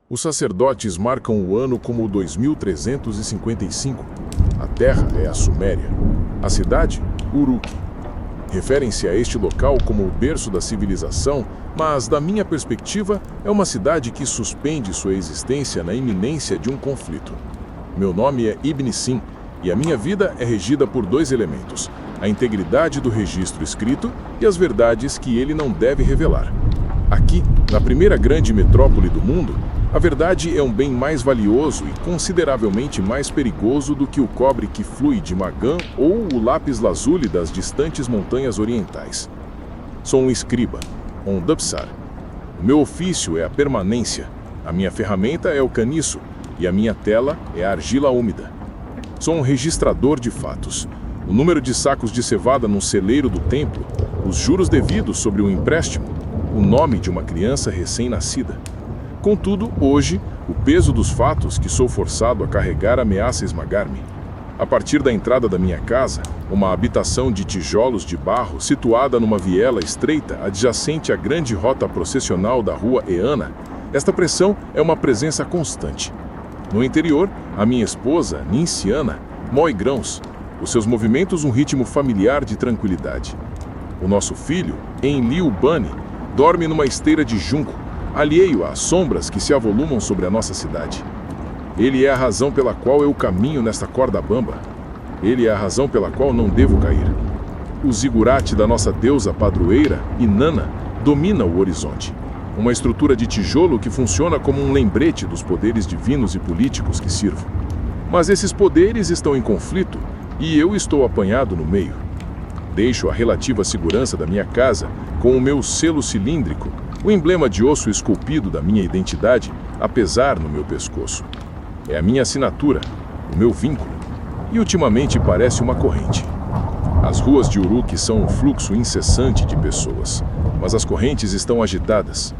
Os sacerdotes marcam o ano como 2355. A terra é a Suméria. A cidade, Uruk. Referem-se a este local como o berço da civilização, mas, da minha perspectiva, é uma cidade que suspende sua existência na iminência de um conflito. Meu nome é Ibn Sim, e a minha vida é regida por dois elementos: a integridade do registro escrito e as verdades que ele não deve revelar. Aqui, na primeira grande metrópole do mundo, a verdade é um bem mais valioso e consideravelmente mais perigoso do que o cobre que flui de Magan ou o lápis-lazuli das distantes montanhas orientais. Sou um escriba, um dubsar. O meu ofício é a permanência, a minha ferramenta é o caniço e a minha tela é a argila úmida. Sou um registrador de fatos. O número de sacos de cevada num celeiro do templo, os juros devidos sobre o empréstimo, o nome de uma criança recém-nascida. Contudo, hoje, o peso dos fatos que sou forçado a carregar ameaça esmagar-me. A partir da entrada da minha casa, uma habitação de tijolos de barro situada numa viela estreita adjacente à grande rota processional da rua Eana, esta pressão é uma presença constante. No interior, a minha esposa, Ninciana, moe grãos, os seus movimentos um ritmo familiar de tranquilidade. O nosso filho, Enlil Bani, dorme numa esteira de junco, alheio às sombras que se avolumam sobre a nossa cidade. Ele é a razão pela qual eu caminho nesta corda bamba. Ele é a razão pela qual não devo cair. O zigurate da nossa deusa padroeira, Inanna, domina o horizonte. Uma estrutura de tijolo que funciona como um lembrete dos poderes divinos e políticos que sirvo. Mas esses poderes estão em conflito e eu estou apanhado no meio. Deixo a relativa segurança da minha casa com o meu selo cilíndrico, o emblema de osso esculpido da minha identidade, a pesar no meu pescoço. É a minha assinatura, o meu vínculo, e ultimamente parece uma corrente. As ruas de Uruk são um fluxo incessante de pessoas, mas as correntes estão agitadas.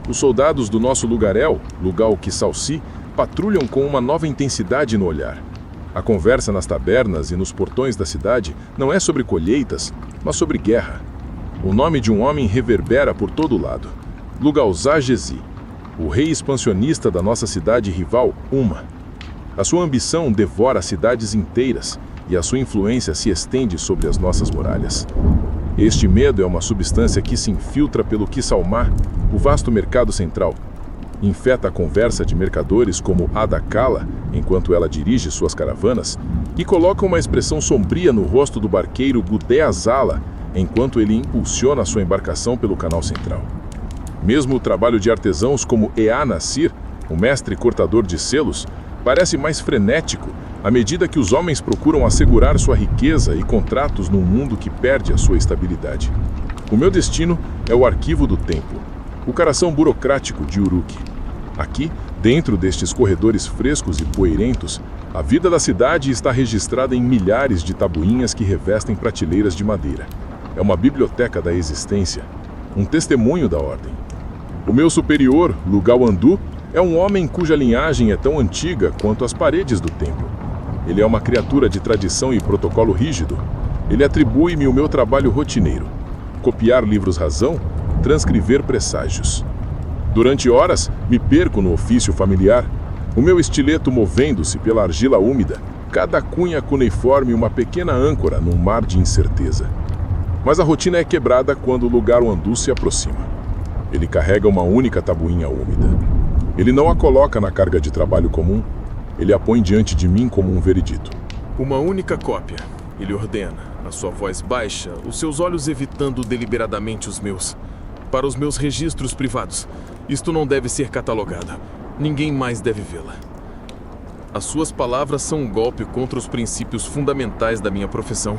Os soldados do nosso lugaréu, Lugal Kisalsi, patrulham com uma nova intensidade no olhar. A conversa nas tabernas e nos portões da cidade não é sobre colheitas, mas sobre guerra. O nome de um homem reverbera por todo lado. Lugalzá Gezi, o rei expansionista da nossa cidade rival, Uma. A sua ambição devora cidades inteiras e a sua influência se estende sobre as nossas muralhas. Este medo é uma substância que se infiltra pelo Qisalmá, o vasto mercado central. Infeta a conversa de mercadores como Ada Kala, enquanto ela dirige suas caravanas, e coloca uma expressão sombria no rosto do barqueiro Gudé Azala, enquanto ele impulsiona sua embarcação pelo canal central. Mesmo o trabalho de artesãos como Ea Nassir, o mestre cortador de selos, parece mais frenético à medida que os homens procuram assegurar sua riqueza e contratos num mundo que perde a sua estabilidade. O meu destino é o arquivo do templo, o coração burocrático de Uruk. Aqui, dentro destes corredores frescos e poeirentos, a vida da cidade está registrada em milhares de tabuinhas que revestem prateleiras de madeira. É uma biblioteca da existência, um testemunho da ordem. O meu superior, Lugal Andu, é um homem cuja linhagem é tão antiga quanto as paredes do templo. Ele é uma criatura de tradição e protocolo rígido. Ele atribui-me o meu trabalho rotineiro: copiar livros-razão, transcrever presságios. Durante horas, me perco no ofício familiar, o meu estileto movendo-se pela argila úmida, cada cunha cuneiforme uma pequena âncora num mar de incerteza. Mas a rotina é quebrada quando o Lugar Andu se aproxima. Ele carrega uma única tabuinha úmida. Ele não a coloca na carga de trabalho comum, ele a põe diante de mim como um veredito. Uma única cópia, ele ordena, a sua voz baixa, os seus olhos evitando deliberadamente os meus. Para os meus registros privados, isto não deve ser catalogado. Ninguém mais deve vê-la. As suas palavras são um golpe contra os princípios fundamentais da minha profissão.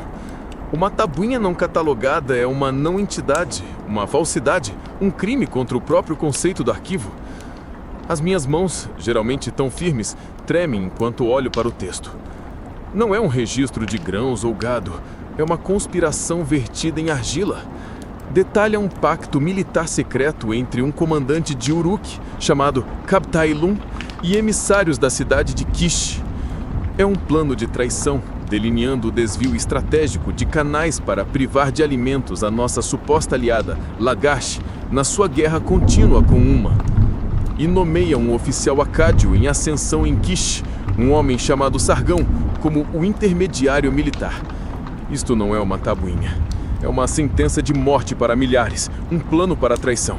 Uma tabuinha não catalogada é uma não-entidade, uma falsidade, um crime contra o próprio conceito do arquivo. As minhas mãos, geralmente tão firmes, tremem enquanto olho para o texto. Não é um registro de grãos ou gado, é uma conspiração vertida em argila. Detalha um pacto militar secreto entre um comandante de Uruk, chamado Kabtailun, e emissários da cidade de Kish. É um plano de traição, delineando o desvio estratégico de canais para privar de alimentos a nossa suposta aliada, Lagash, na sua guerra contínua com Uma. e nomeia um oficial acádio em ascensão em Kish, um homem chamado Sargão, como o intermediário militar. Isto não é uma tabuinha. É uma sentença de morte para milhares, um plano para a traição.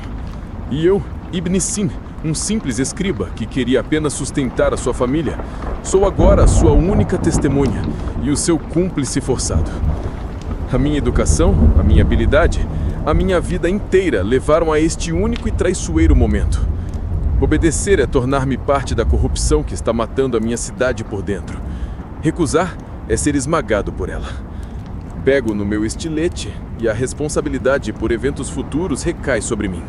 E eu, Ibn Sin, um simples escriba que queria apenas sustentar a sua família, sou agora a sua única testemunha e o seu cúmplice forçado. A minha educação, a minha habilidade, a minha vida inteira levaram a este único e traiçoeiro momento. Obedecer é tornar-me parte da corrupção que está matando a minha cidade por dentro. Recusar é ser esmagado por ela. Pego no meu estilete e a responsabilidade por eventos futuros recai sobre mim.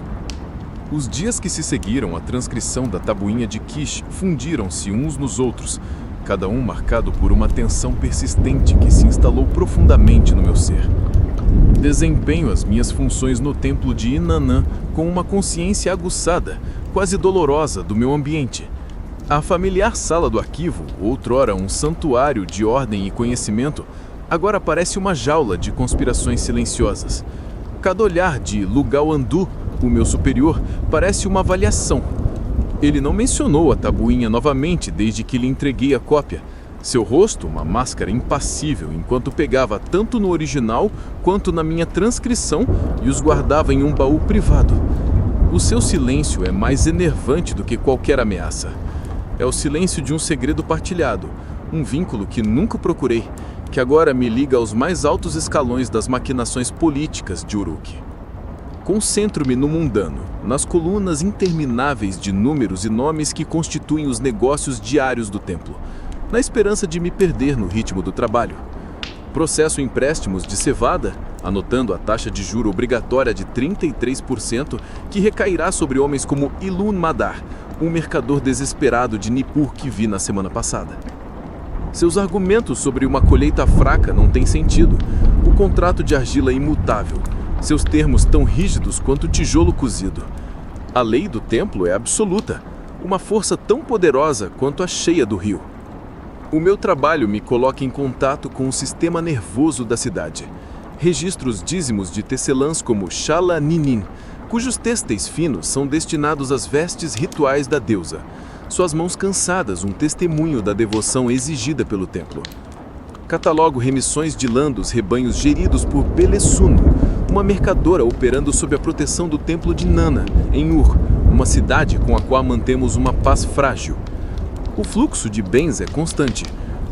Os dias que se seguiram à transcrição da tabuinha de Kish fundiram-se uns nos outros, cada um marcado por uma tensão persistente que se instalou profundamente no meu ser. Desempenho as minhas funções no templo de Inanã com uma consciência aguçada, quase dolorosa, do meu ambiente. A familiar sala do arquivo, outrora um santuário de ordem e conhecimento, agora parece uma jaula de conspirações silenciosas. Cada olhar de Lugal Andu, o meu superior, parece uma avaliação. Ele não mencionou a tabuinha novamente desde que lhe entreguei a cópia. Seu rosto, uma máscara impassível, enquanto pegava tanto no original quanto na minha transcrição e os guardava em um baú privado. O seu silêncio é mais enervante do que qualquer ameaça. É o silêncio de um segredo partilhado, um vínculo que nunca procurei, que agora me liga aos mais altos escalões das maquinações políticas de Uruk. Concentro-me no mundano, nas colunas intermináveis de números e nomes que constituem os negócios diários do templo, na esperança de me perder no ritmo do trabalho. Processo empréstimos de cevada, anotando a taxa de juro obrigatória de 33% que recairá sobre homens como Ilun Madar, um mercador desesperado de Nippur que vi na semana passada. Seus argumentos sobre uma colheita fraca não têm sentido. O contrato de argila é imutável, seus termos tão rígidos quanto tijolo cozido. A lei do templo é absoluta, uma força tão poderosa quanto a cheia do rio. O meu trabalho me coloca em contato com o sistema nervoso da cidade. Registro os dízimos de tecelãs como Shala Ninin, cujos têxteis finos são destinados às vestes rituais da deusa. Suas mãos cansadas, um testemunho da devoção exigida pelo templo. Catalogo remissões de lã dos rebanhos geridos por Belesuno, uma mercadora operando sob a proteção do templo de Nana, em Ur, uma cidade com a qual mantemos uma paz frágil. O fluxo de bens é constante,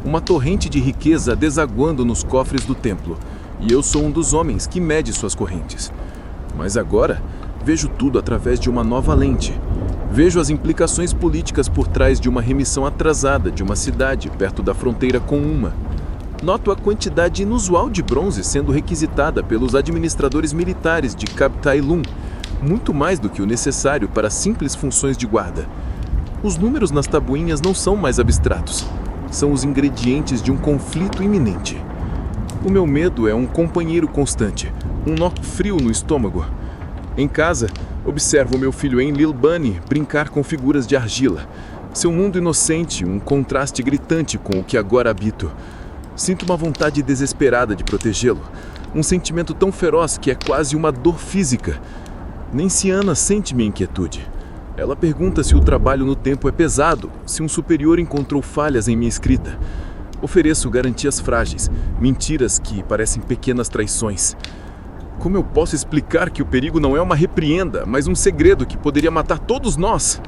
uma torrente de riqueza desaguando nos cofres do templo, e eu sou um dos homens que mede suas correntes. Mas agora, vejo tudo através de uma nova lente. Vejo as implicações políticas por trás de uma remissão atrasada de uma cidade perto da fronteira com uma. Noto a quantidade inusual de bronze sendo requisitada pelos administradores militares de Kabtailun, muito mais do que o necessário para simples funções de guarda. Os números nas tabuinhas não são mais abstratos, são os ingredientes de um conflito iminente. O meu medo é um companheiro constante, um nó frio no estômago. Em casa, observo meu filho Enlil Bani brincar com figuras de argila. Seu mundo inocente, um contraste gritante com o que agora habito. Sinto uma vontade desesperada de protegê-lo, um sentimento tão feroz que é quase uma dor física. Nenciana sente minha inquietude. Ela pergunta se o trabalho no tempo é pesado, se um superior encontrou falhas em minha escrita. Ofereço garantias frágeis, mentiras que parecem pequenas traições. Como eu posso explicar que o perigo não é uma repreenda, mas um segredo que poderia matar todos nós?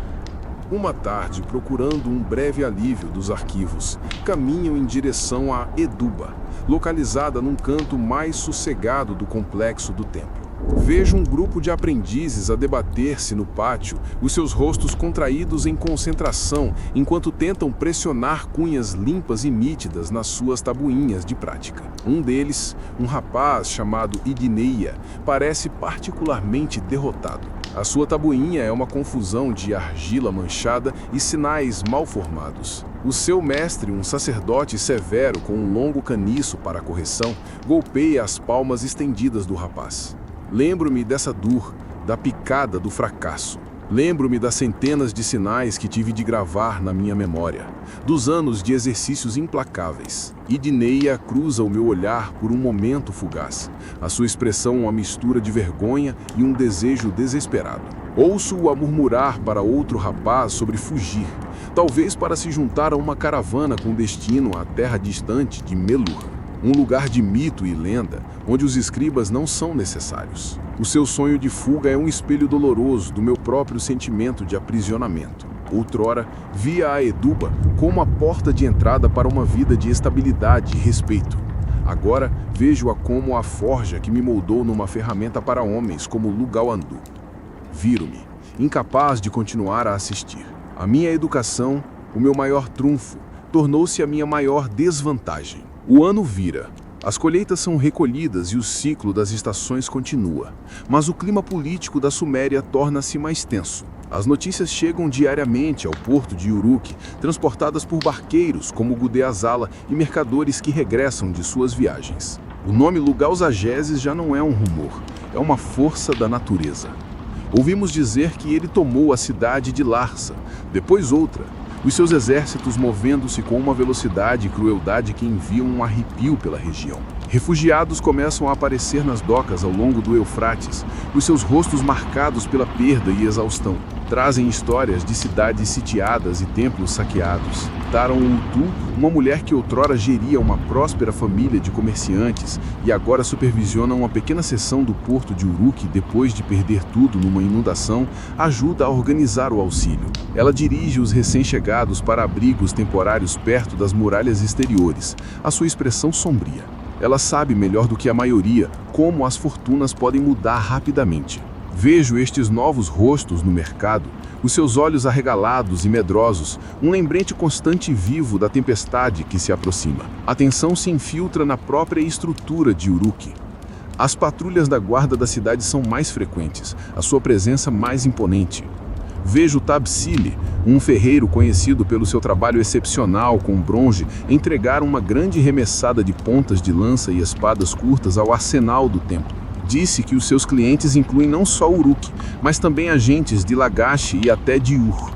Uma tarde, procurando um breve alívio dos arquivos, caminham em direção a Eduba, localizada num canto mais sossegado do complexo do templo. Vejo um grupo de aprendizes a debater-se no pátio, os seus rostos contraídos em concentração, enquanto tentam pressionar cunhas limpas e nítidas nas suas tabuinhas de prática. Um deles, um rapaz chamado Idneia, parece particularmente derrotado. A sua tabuinha é uma confusão de argila manchada e sinais mal formados. O seu mestre, um sacerdote severo com um longo caniço para a correção, golpeia as palmas estendidas do rapaz. Lembro-me dessa dor, da picada do fracasso. Lembro-me das centenas de sinais que tive de gravar na minha memória, dos anos de exercícios implacáveis. Idneia cruza o meu olhar por um momento fugaz, a sua expressão uma mistura de vergonha e um desejo desesperado. Ouço-o a murmurar para outro rapaz sobre fugir, talvez para se juntar a uma caravana com destino à terra distante de Melur, um lugar de mito e lenda, onde os escribas não são necessários. O seu sonho de fuga é um espelho doloroso do meu próprio sentimento de aprisionamento. Outrora, via a Eduba como a porta de entrada para uma vida de estabilidade e respeito. Agora, vejo-a como a forja que me moldou numa ferramenta para homens como Lugal-Andu. Viro-me, incapaz de continuar a assistir. A minha educação, o meu maior trunfo, tornou-se a minha maior desvantagem. O ano vira. As colheitas são recolhidas e o ciclo das estações continua. Mas o clima político da Suméria torna-se mais tenso. As notícias chegam diariamente ao porto de Uruk, transportadas por barqueiros como Gudea-Zala e mercadores que regressam de suas viagens. O nome Lugal-Zajeses já não é um rumor, é uma força da natureza. Ouvimos dizer que ele tomou a cidade de Larsa, depois outra, os seus exércitos movendo-se com uma velocidade e crueldade que enviam um arrepio pela região. Refugiados começam a aparecer nas docas ao longo do Eufrates, os seus rostos marcados pela perda e exaustão. Trazem histórias de cidades sitiadas e templos saqueados. Taron Utu, uma mulher que outrora geria uma próspera família de comerciantes e agora supervisiona uma pequena seção do porto de Uruk depois de perder tudo numa inundação, ajuda a organizar o auxílio. Ela dirige os recém-chegados para abrigos temporários perto das muralhas exteriores, a sua expressão sombria. Ela sabe melhor do que a maioria como as fortunas podem mudar rapidamente. Vejo estes novos rostos no mercado, os seus olhos arregalados e medrosos, um lembrete constante e vivo da tempestade que se aproxima. A tensão se infiltra na própria estrutura de Uruk. As patrulhas da guarda da cidade são mais frequentes, a sua presença mais imponente. Vejo Tabsili, um ferreiro conhecido pelo seu trabalho excepcional com bronze, entregar uma grande remessada de pontas de lança e espadas curtas ao arsenal do templo. Disse que os seus clientes incluem não só Uruk, mas também agentes de Lagash e até de Ur.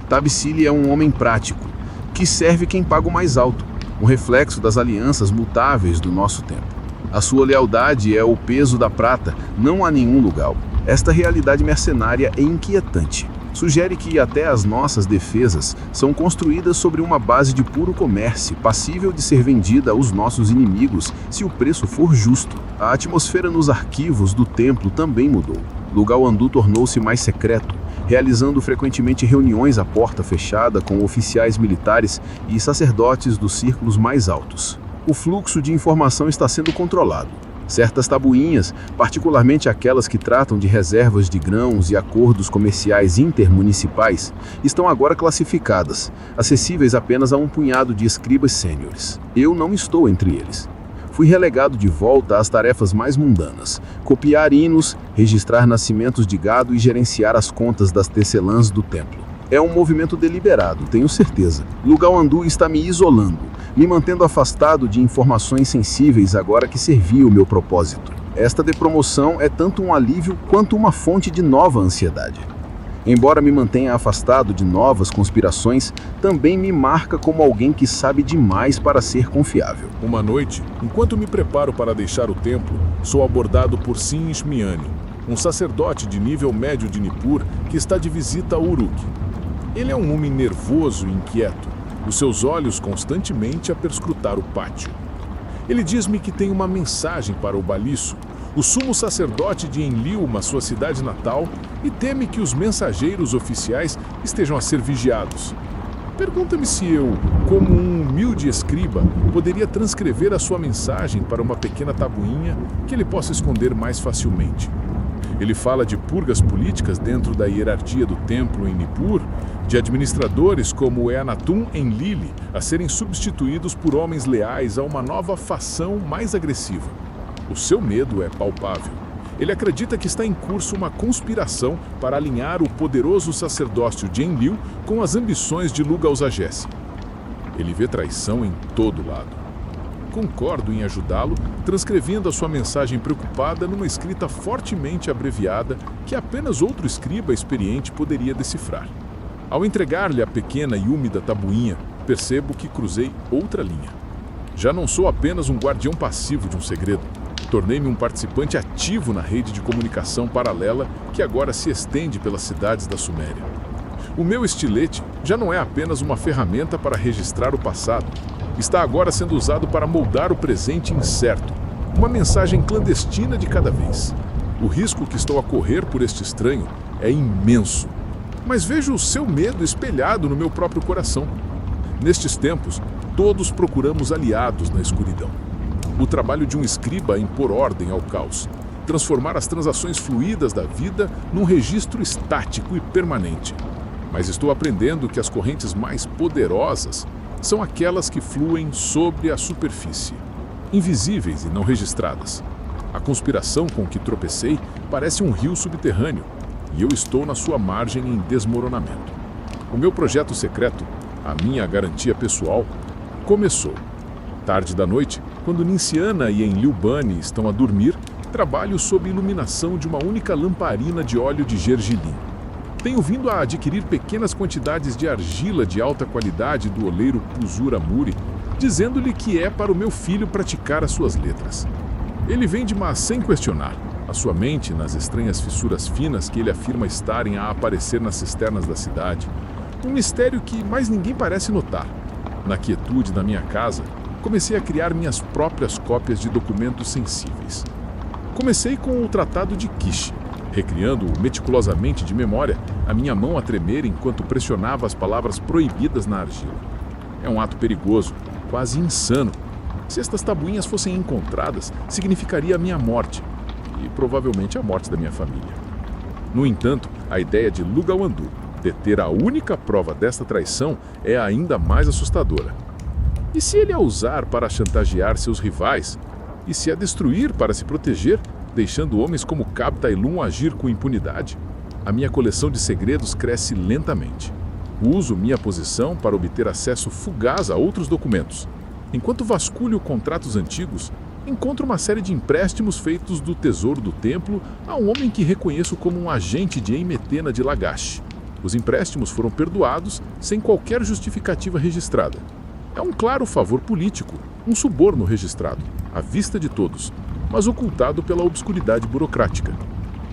Tabsili é um homem prático, que serve quem paga o mais alto, um reflexo das alianças mutáveis do nosso tempo. A sua lealdade é o peso da prata, não há nenhum lugar. Esta realidade mercenária é inquietante. Sugere que até as nossas defesas são construídas sobre uma base de puro comércio, passível de ser vendida aos nossos inimigos se o preço for justo. A atmosfera nos arquivos do templo também mudou. Lugal-Andu tornou-se mais secreto, realizando frequentemente reuniões à porta fechada com oficiais militares e sacerdotes dos círculos mais altos. O fluxo de informação está sendo controlado. Certas tabuinhas, particularmente aquelas que tratam de reservas de grãos e acordos comerciais intermunicipais, estão agora classificadas, acessíveis apenas a um punhado de escribas sêniores. Eu não estou entre eles. Fui relegado de volta às tarefas mais mundanas: copiar hinos, registrar nascimentos de gado e gerenciar as contas das tecelãs do templo. É um movimento deliberado, tenho certeza. Lugal-Andu está me isolando, me mantendo afastado de informações sensíveis agora que servia o meu propósito. Esta depromoção é tanto um alívio quanto uma fonte de nova ansiedade. Embora me mantenha afastado de novas conspirações, também me marca como alguém que sabe demais para ser confiável. Uma noite, enquanto me preparo para deixar o templo, sou abordado por Sin Shmiani, um sacerdote de nível médio de Nippur que está de visita a Uruk. Ele é um homem nervoso e inquieto, os seus olhos constantemente a perscrutar o pátio. Ele diz-me que tem uma mensagem para o Baliço, o sumo sacerdote de Enlil, sua cidade natal, e teme que os mensageiros oficiais estejam a ser vigiados. Pergunta-me se eu, como um humilde escriba, poderia transcrever a sua mensagem para uma pequena tabuinha que ele possa esconder mais facilmente. Ele fala de purgas políticas dentro da hierarquia do templo em Nippur, de administradores como Eannatum em Lili a serem substituídos por homens leais a uma nova facção mais agressiva. O seu medo é palpável. Ele acredita que está em curso uma conspiração para alinhar o poderoso sacerdócio de Enlil com as ambições de Lugal-Zajeses. Ele vê traição em todo lado. Concordo em ajudá-lo, transcrevendo a sua mensagem preocupada numa escrita fortemente abreviada que apenas outro escriba experiente poderia decifrar. Ao entregar-lhe a pequena e úmida tabuinha, percebo que cruzei outra linha. Já não sou apenas um guardião passivo de um segredo. Tornei-me um participante ativo na rede de comunicação paralela que agora se estende pelas cidades da Suméria. O meu estilete já não é apenas uma ferramenta para registrar o passado. Está agora sendo usado para moldar o presente incerto, uma mensagem clandestina de cada vez. O risco que estou a correr por este estranho é imenso, mas vejo o seu medo espelhado no meu próprio coração. Nestes tempos, todos procuramos aliados na escuridão. O trabalho de um escriba é impor ordem ao caos, transformar as transações fluídas da vida num registro estático e permanente. Mas estou aprendendo que as correntes mais poderosas são aquelas que fluem sobre a superfície, invisíveis e não registradas. A conspiração com que tropecei parece um rio subterrâneo, e eu estou na sua margem em desmoronamento. O meu projeto secreto, a minha garantia pessoal, começou. Tarde da noite, quando Ninciana e Enlilbani estão a dormir, trabalho sob iluminação de uma única lamparina de óleo de gergelim. Tenho vindo a adquirir pequenas quantidades de argila de alta qualidade do oleiro Puzur Amuri, dizendo-lhe que é para o meu filho praticar as suas letras. Ele vende, mas sem questionar, a sua mente nas estranhas fissuras finas que ele afirma estarem a aparecer nas cisternas da cidade. Um mistério que mais ninguém parece notar. Na quietude da minha casa, comecei a criar minhas próprias cópias de documentos sensíveis. Comecei com o Tratado de Kish, recriando-o meticulosamente de memória, a minha mão a tremer enquanto pressionava as palavras proibidas na argila. É um ato perigoso, quase insano. Se estas tabuinhas fossem encontradas, significaria a minha morte, e provavelmente a morte da minha família. No entanto, a ideia de Lugalwandu deter a única prova desta traição é ainda mais assustadora. E se ele a usar para chantagear seus rivais? E se a destruir para se proteger, deixando homens como Cab Tailum agir com impunidade? A minha coleção de segredos cresce lentamente. Uso minha posição para obter acesso fugaz a outros documentos. Enquanto vasculho contratos antigos, encontro uma série de empréstimos feitos do tesouro do templo a um homem que reconheço como um agente de Emetena de Lagash. Os empréstimos foram perdoados sem qualquer justificativa registrada. É um claro favor político, um suborno registrado, à vista de todos, mas ocultado pela obscuridade burocrática.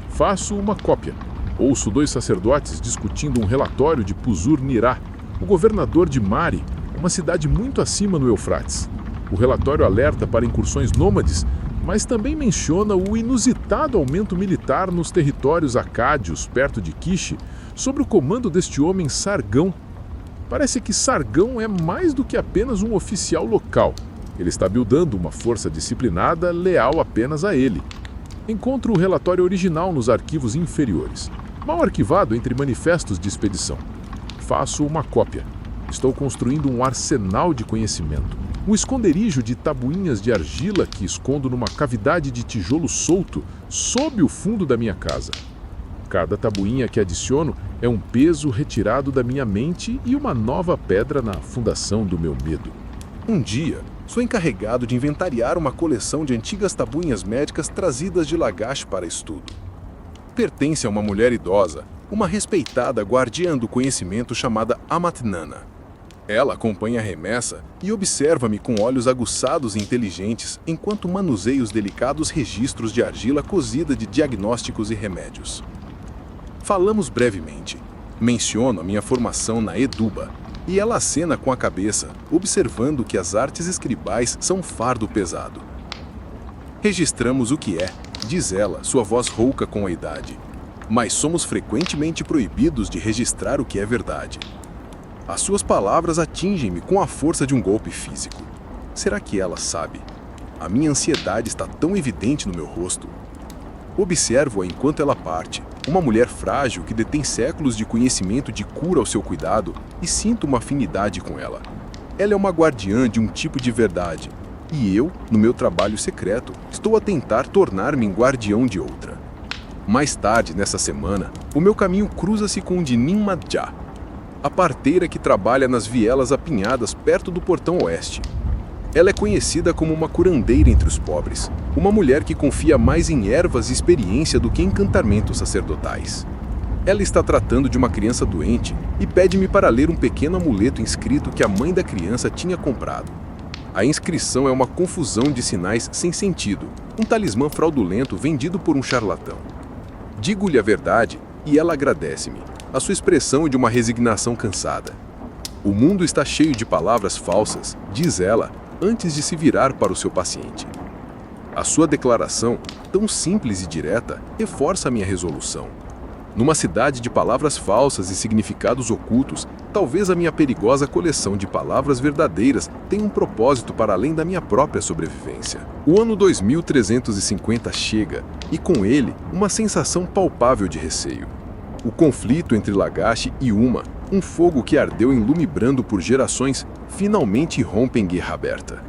Faço uma cópia. Ouço 2 sacerdotes discutindo um relatório de Puzur Nirá, o governador de Mari, uma cidade muito acima no Eufrates. O relatório alerta para incursões nômades, mas também menciona o inusitado aumento militar nos territórios acádios, perto de Kish, sob o comando deste homem Sargão. Parece que Sargão é mais do que apenas um oficial local. Ele está buildando uma força disciplinada leal apenas a ele. Encontro o relatório original nos arquivos inferiores, mal arquivado entre manifestos de expedição. Faço uma cópia. Estou construindo um arsenal de conhecimento, um esconderijo de tabuinhas de argila que escondo numa cavidade de tijolo solto sob o fundo da minha casa. Cada tabuinha que adiciono é um peso retirado da minha mente e uma nova pedra na fundação do meu medo. Um dia, sou encarregado de inventariar uma coleção de antigas tabuinhas médicas trazidas de Lagash para estudo. Pertence a uma mulher idosa, uma respeitada guardiã do conhecimento chamada Amatnana. Ela acompanha a remessa e observa-me com olhos aguçados e inteligentes enquanto manuseio os delicados registros de argila cozida de diagnósticos e remédios. Falamos brevemente. Menciono a minha formação na Eduba, e ela acena com a cabeça, observando que as artes escribais são um fardo pesado. Registramos o que é, diz ela, sua voz rouca com a idade. Mas somos frequentemente proibidos de registrar o que é verdade. As suas palavras atingem-me com a força de um golpe físico. Será que ela sabe? A minha ansiedade está tão evidente no meu rosto. Observo-a enquanto ela parte, uma mulher frágil que detém séculos de conhecimento de cura ao seu cuidado, e sinto uma afinidade com ela. Ela é uma guardiã de um tipo de verdade, e eu, no meu trabalho secreto, estou a tentar tornar-me em guardião de outra. Mais tarde, nessa semana, o meu caminho cruza-se com o de Ninmadjá, a parteira que trabalha nas vielas apinhadas perto do portão oeste. Ela é conhecida como uma curandeira entre os pobres, uma mulher que confia mais em ervas e experiência do que em encantamentos sacerdotais. Ela está tratando de uma criança doente e pede-me para ler um pequeno amuleto inscrito que a mãe da criança tinha comprado. A inscrição é uma confusão de sinais sem sentido, um talismã fraudulento vendido por um charlatão. Digo-lhe a verdade e ela agradece-me. A sua expressão é de uma resignação cansada. O mundo está cheio de palavras falsas, diz ela, antes de se virar para o seu paciente. A sua declaração, tão simples e direta, reforça a minha resolução. Numa cidade de palavras falsas e significados ocultos, talvez a minha perigosa coleção de palavras verdadeiras tenha um propósito para além da minha própria sobrevivência. O ano 2350 chega, e com ele, uma sensação palpável de receio. O conflito entre Lagash e Uma, um fogo que ardeu em lume brando por gerações, finalmente rompe em guerra aberta.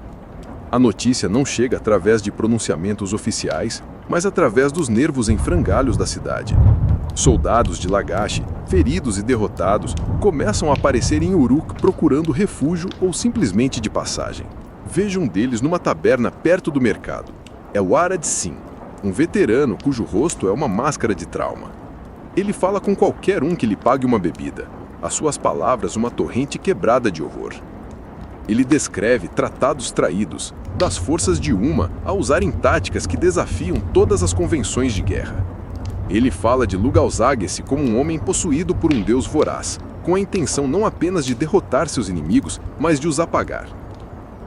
A notícia não chega através de pronunciamentos oficiais, mas através dos nervos em frangalhos da cidade. Soldados de Lagash, feridos e derrotados, começam a aparecer em Uruk procurando refúgio ou simplesmente de passagem. Vejo um deles numa taberna perto do mercado. É o Arad Sin, um veterano cujo rosto é uma máscara de trauma. Ele fala com qualquer um que lhe pague uma bebida. As suas palavras uma torrente quebrada de horror. Ele descreve tratados traídos, das forças de Uma a usarem táticas que desafiam todas as convenções de guerra. Ele fala de Lugalzagesi como um homem possuído por um deus voraz, com a intenção não apenas de derrotar seus inimigos, mas de os apagar.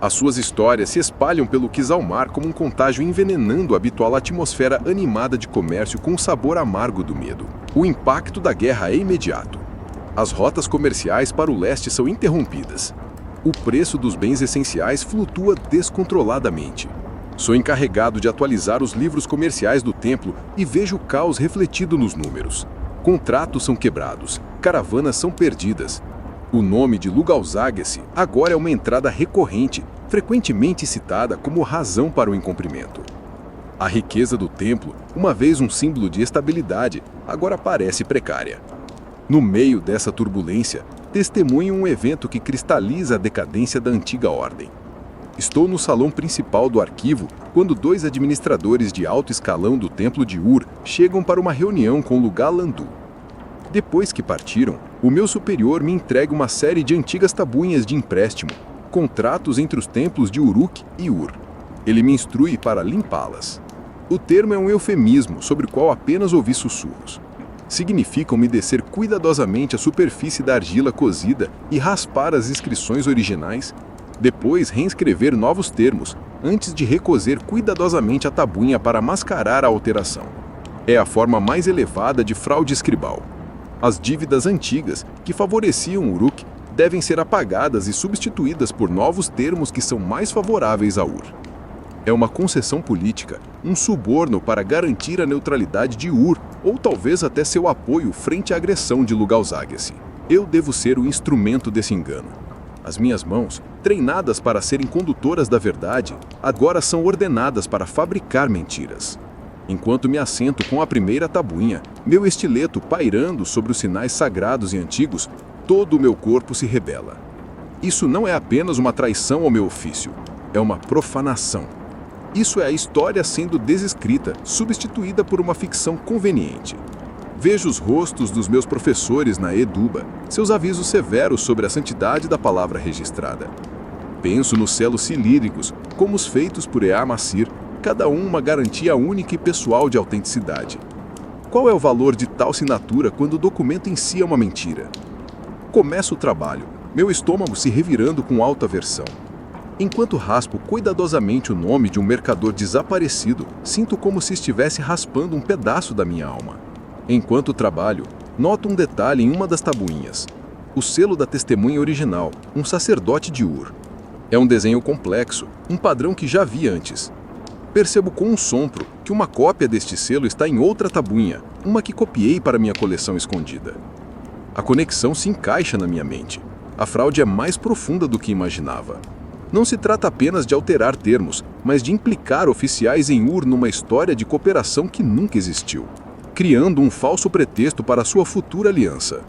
As suas histórias se espalham pelo Kizalmar como um contágio envenenando a habitual atmosfera animada de comércio com o sabor amargo do medo. O impacto da guerra é imediato. As rotas comerciais para o leste são interrompidas. O preço dos bens essenciais flutua descontroladamente. Sou encarregado de atualizar os livros comerciais do templo e vejo o caos refletido nos números. Contratos são quebrados, caravanas são perdidas. O nome de Lugalzagesi agora é uma entrada recorrente, frequentemente citada como razão para o incumprimento. A riqueza do templo, uma vez um símbolo de estabilidade, agora parece precária. No meio dessa turbulência, testemunho um evento que cristaliza a decadência da antiga ordem. Estou no salão principal do arquivo quando 2 administradores de alto escalão do templo de Ur chegam para uma reunião com Lugal Landu. Depois que partiram, o meu superior me entrega uma série de antigas tabuinhas de empréstimo, contratos entre os templos de Uruk e Ur. Ele me instrui para limpá-las. O termo é um eufemismo sobre o qual apenas ouvi sussurros. Significa umedecer cuidadosamente a superfície da argila cozida e raspar as inscrições originais, depois reescrever novos termos, antes de recozer cuidadosamente a tabuinha para mascarar a alteração. É a forma mais elevada de fraude escribal. As dívidas antigas, que favoreciam Uruk, devem ser apagadas e substituídas por novos termos que são mais favoráveis a Ur. É uma concessão política, um suborno para garantir a neutralidade de Ur, ou talvez até seu apoio frente à agressão de Lugalzagesi. Eu devo ser o instrumento desse engano. As minhas mãos, treinadas para serem condutoras da verdade, agora são ordenadas para fabricar mentiras. Enquanto me assento com a primeira tabuinha, meu estileto pairando sobre os sinais sagrados e antigos, todo o meu corpo se rebela. Isso não é apenas uma traição ao meu ofício, é uma profanação. Isso é a história sendo desescrita, substituída por uma ficção conveniente. Vejo os rostos dos meus professores na Eduba, seus avisos severos sobre a santidade da palavra registrada. Penso nos selos cilíndricos, como os feitos por Ea Massir, cada um uma garantia única e pessoal de autenticidade. Qual é o valor de tal assinatura quando o documento em si é uma mentira? Começo o trabalho, meu estômago se revirando com alta aversão. Enquanto raspo cuidadosamente o nome de um mercador desaparecido, sinto como se estivesse raspando um pedaço da minha alma. Enquanto trabalho, noto um detalhe em uma das tabuinhas. O selo da testemunha original, um sacerdote de Ur. É um desenho complexo, um padrão que já vi antes. Percebo com um sompro que uma cópia deste selo está em outra tabuinha, uma que copiei para minha coleção escondida. A conexão se encaixa na minha mente. A fraude é mais profunda do que imaginava. Não se trata apenas de alterar termos, mas de implicar oficiais em Ur numa história de cooperação que nunca existiu, criando um falso pretexto para sua futura aliança.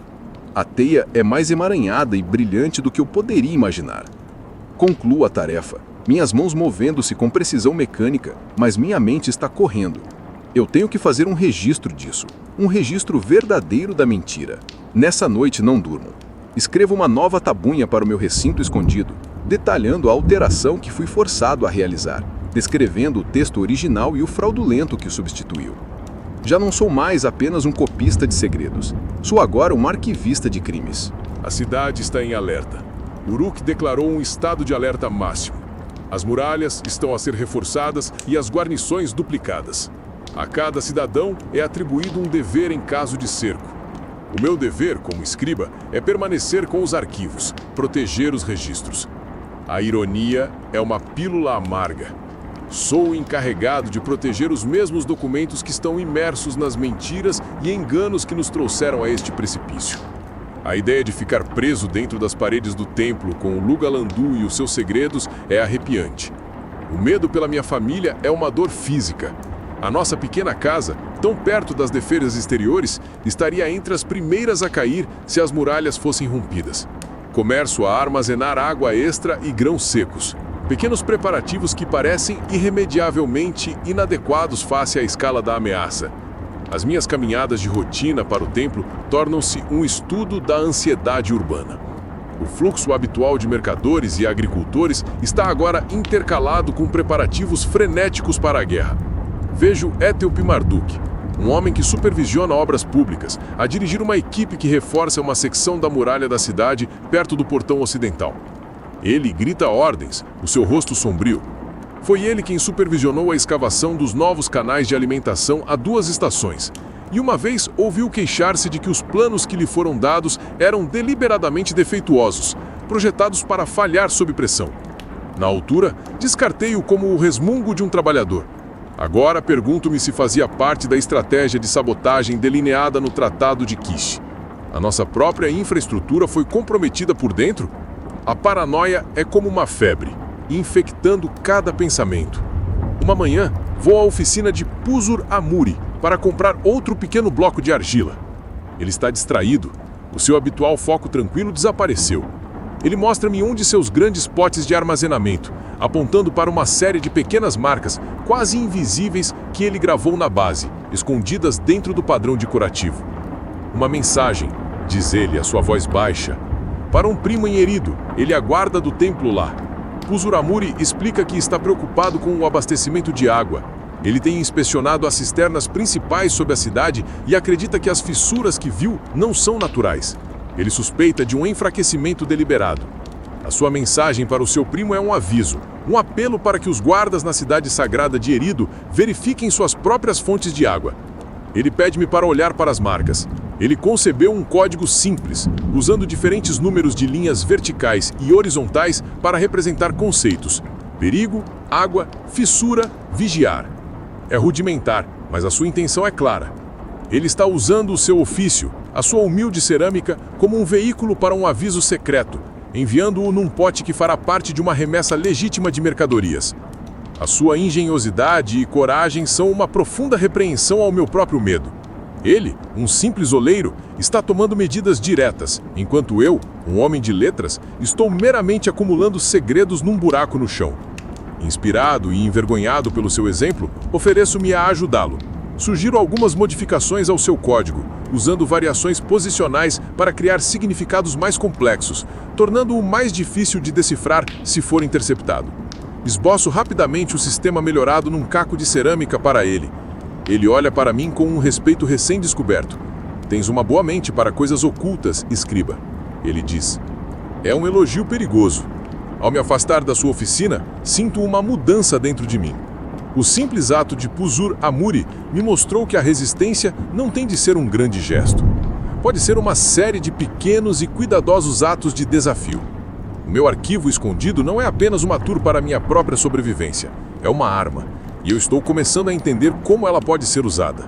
A teia é mais emaranhada e brilhante do que eu poderia imaginar. Concluo a tarefa, minhas mãos movendo-se com precisão mecânica, mas minha mente está correndo. Eu tenho que fazer um registro disso, um registro verdadeiro da mentira. Nessa noite não durmo. Escrevo uma nova tabuinha para o meu recinto escondido, detalhando a alteração que fui forçado a realizar, descrevendo o texto original e o fraudulento que o substituiu. Já não sou mais apenas um copista de segredos. Sou agora um arquivista de crimes. A cidade está em alerta. Uruk declarou um estado de alerta máximo. As muralhas estão a ser reforçadas e as guarnições duplicadas. A cada cidadão é atribuído um dever em caso de cerco. O meu dever, como escriba, é permanecer com os arquivos, proteger os registros. A ironia é uma pílula amarga. Sou o encarregado de proteger os mesmos documentos que estão imersos nas mentiras e enganos que nos trouxeram a este precipício. A ideia de ficar preso dentro das paredes do templo com o Lugalandu e os seus segredos é arrepiante. O medo pela minha família é uma dor física. A nossa pequena casa, tão perto das defesas exteriores, estaria entre as primeiras a cair se as muralhas fossem rompidas. Começo a armazenar água extra e grãos secos. Pequenos preparativos que parecem irremediavelmente inadequados face à escala da ameaça. As minhas caminhadas de rotina para o templo tornam-se um estudo da ansiedade urbana. O fluxo habitual de mercadores e agricultores está agora intercalado com preparativos frenéticos para a guerra. Vejo Etelpi Marduk, um homem que supervisiona obras públicas, a dirigir uma equipe que reforça uma secção da muralha da cidade perto do portão ocidental. Ele grita ordens, o seu rosto sombrio. Foi ele quem supervisionou a escavação dos novos canais de alimentação a 2 estações, e uma vez ouviu queixar-se de que os planos que lhe foram dados eram deliberadamente defeituosos, projetados para falhar sob pressão. Na altura, descartei-o como o resmungo de um trabalhador. Agora pergunto-me se fazia parte da estratégia de sabotagem delineada no Tratado de Kish. A nossa própria infraestrutura foi comprometida por dentro? A paranoia é como uma febre, infectando cada pensamento. Uma manhã, vou à oficina de Puzur Amuri para comprar outro pequeno bloco de argila. Ele está distraído. O seu habitual foco tranquilo desapareceu. Ele mostra-me um de seus grandes potes de armazenamento, apontando para uma série de pequenas marcas, quase invisíveis, que ele gravou na base, escondidas dentro do padrão decorativo. Uma mensagem, diz ele, a sua voz baixa. Para um primo em Erido, ele aguarda do templo lá. Puzur Amuri explica que está preocupado com o abastecimento de água. Ele tem inspecionado as cisternas principais sobre a cidade e acredita que as fissuras que viu não são naturais. Ele suspeita de um enfraquecimento deliberado. A sua mensagem para o seu primo é um aviso, um apelo para que os guardas na cidade sagrada de Erido verifiquem suas próprias fontes de água. Ele pede-me para olhar para as marcas. Ele concebeu um código simples, usando diferentes números de linhas verticais e horizontais para representar conceitos: perigo, água, fissura, vigiar. É rudimentar, mas a sua intenção é clara. Ele está usando o seu ofício, a sua humilde cerâmica, como um veículo para um aviso secreto, enviando-o num pote que fará parte de uma remessa legítima de mercadorias. A sua engenhosidade e coragem são uma profunda repreensão ao meu próprio medo. Ele, um simples oleiro, está tomando medidas diretas, enquanto eu, um homem de letras, estou meramente acumulando segredos num buraco no chão. Inspirado e envergonhado pelo seu exemplo, ofereço-me a ajudá-lo. Sugiro algumas modificações ao seu código, usando variações posicionais para criar significados mais complexos, tornando-o mais difícil de decifrar se for interceptado. Esboço rapidamente o sistema melhorado num caco de cerâmica para ele. Ele olha para mim com um respeito recém-descoberto. Tens uma boa mente para coisas ocultas, escriba. Ele diz. É um elogio perigoso. Ao me afastar da sua oficina, sinto uma mudança dentro de mim. O simples ato de Puzur Amuri me mostrou que a resistência não tem de ser um grande gesto. Pode ser uma série de pequenos e cuidadosos atos de desafio. O meu arquivo escondido não é apenas uma tour para minha própria sobrevivência. É uma arma, e eu estou começando a entender como ela pode ser usada.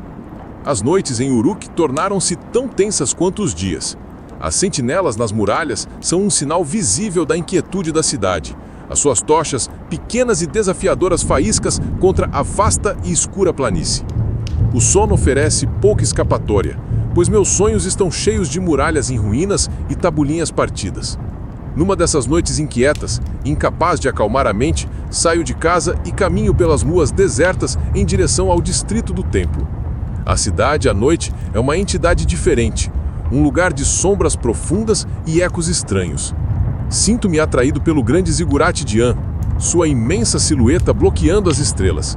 As noites em Uruk tornaram-se tão tensas quanto os dias. As sentinelas nas muralhas são um sinal visível da inquietude da cidade. As suas tochas, pequenas e desafiadoras faíscas contra a vasta e escura planície. O sono oferece pouca escapatória, pois meus sonhos estão cheios de muralhas em ruínas e tabulinhas partidas. Numa dessas noites inquietas, incapaz de acalmar a mente, saio de casa e caminho pelas ruas desertas em direção ao distrito do templo. A cidade, à noite, é uma entidade diferente, um lugar de sombras profundas e ecos estranhos. Sinto-me atraído pelo grande zigurate de An, sua imensa silhueta bloqueando as estrelas.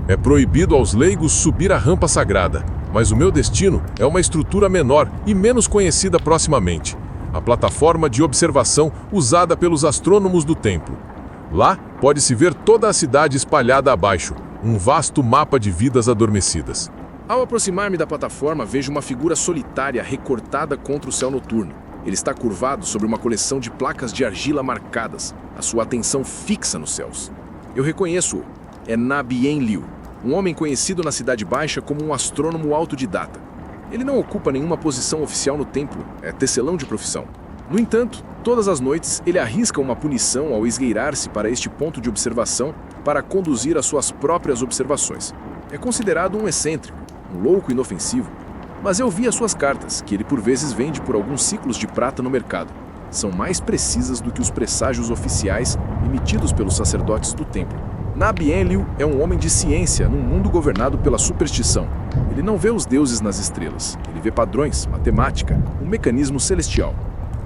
É proibido aos leigos subir a rampa sagrada, mas o meu destino é uma estrutura menor e menos conhecida proximamente, a plataforma de observação usada pelos astrônomos do templo. Lá pode-se ver toda a cidade espalhada abaixo, um vasto mapa de vidas adormecidas. Ao aproximar-me da plataforma, vejo uma figura solitária recortada contra o céu noturno. Ele está curvado sobre uma coleção de placas de argila marcadas, a sua atenção fixa nos céus. Eu reconheço-o. É Na Bien Liu, um homem conhecido na Cidade Baixa como um astrônomo autodidata. Ele não ocupa nenhuma posição oficial no templo, é tecelão de profissão. No entanto, todas as noites ele arrisca uma punição ao esgueirar-se para este ponto de observação para conduzir as suas próprias observações. É considerado um excêntrico, um louco inofensivo, mas eu vi as suas cartas, que ele por vezes vende por alguns ciclos de prata no mercado. São mais precisas do que os presságios oficiais emitidos pelos sacerdotes do templo. Na Bien Liu é um homem de ciência num mundo governado pela superstição. Ele não vê os deuses nas estrelas, ele vê padrões, matemática, um mecanismo celestial.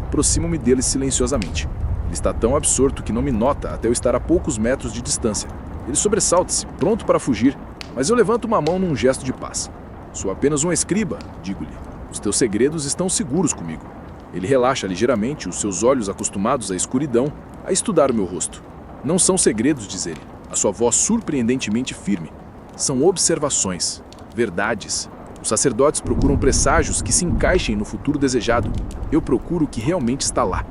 Aproximo-me dele silenciosamente. Ele está tão absorto que não me nota até eu estar a poucos metros de distância. Ele sobressalta-se, pronto para fugir, mas eu levanto uma mão num gesto de paz. Sou apenas um escriba, digo-lhe. Os teus segredos estão seguros comigo. Ele relaxa ligeiramente, os seus olhos acostumados à escuridão, a estudar o meu rosto. Não são segredos, diz ele, a sua voz surpreendentemente firme. São observações, verdades. Os sacerdotes procuram presságios que se encaixem no futuro desejado. Eu procuro o que realmente está lá.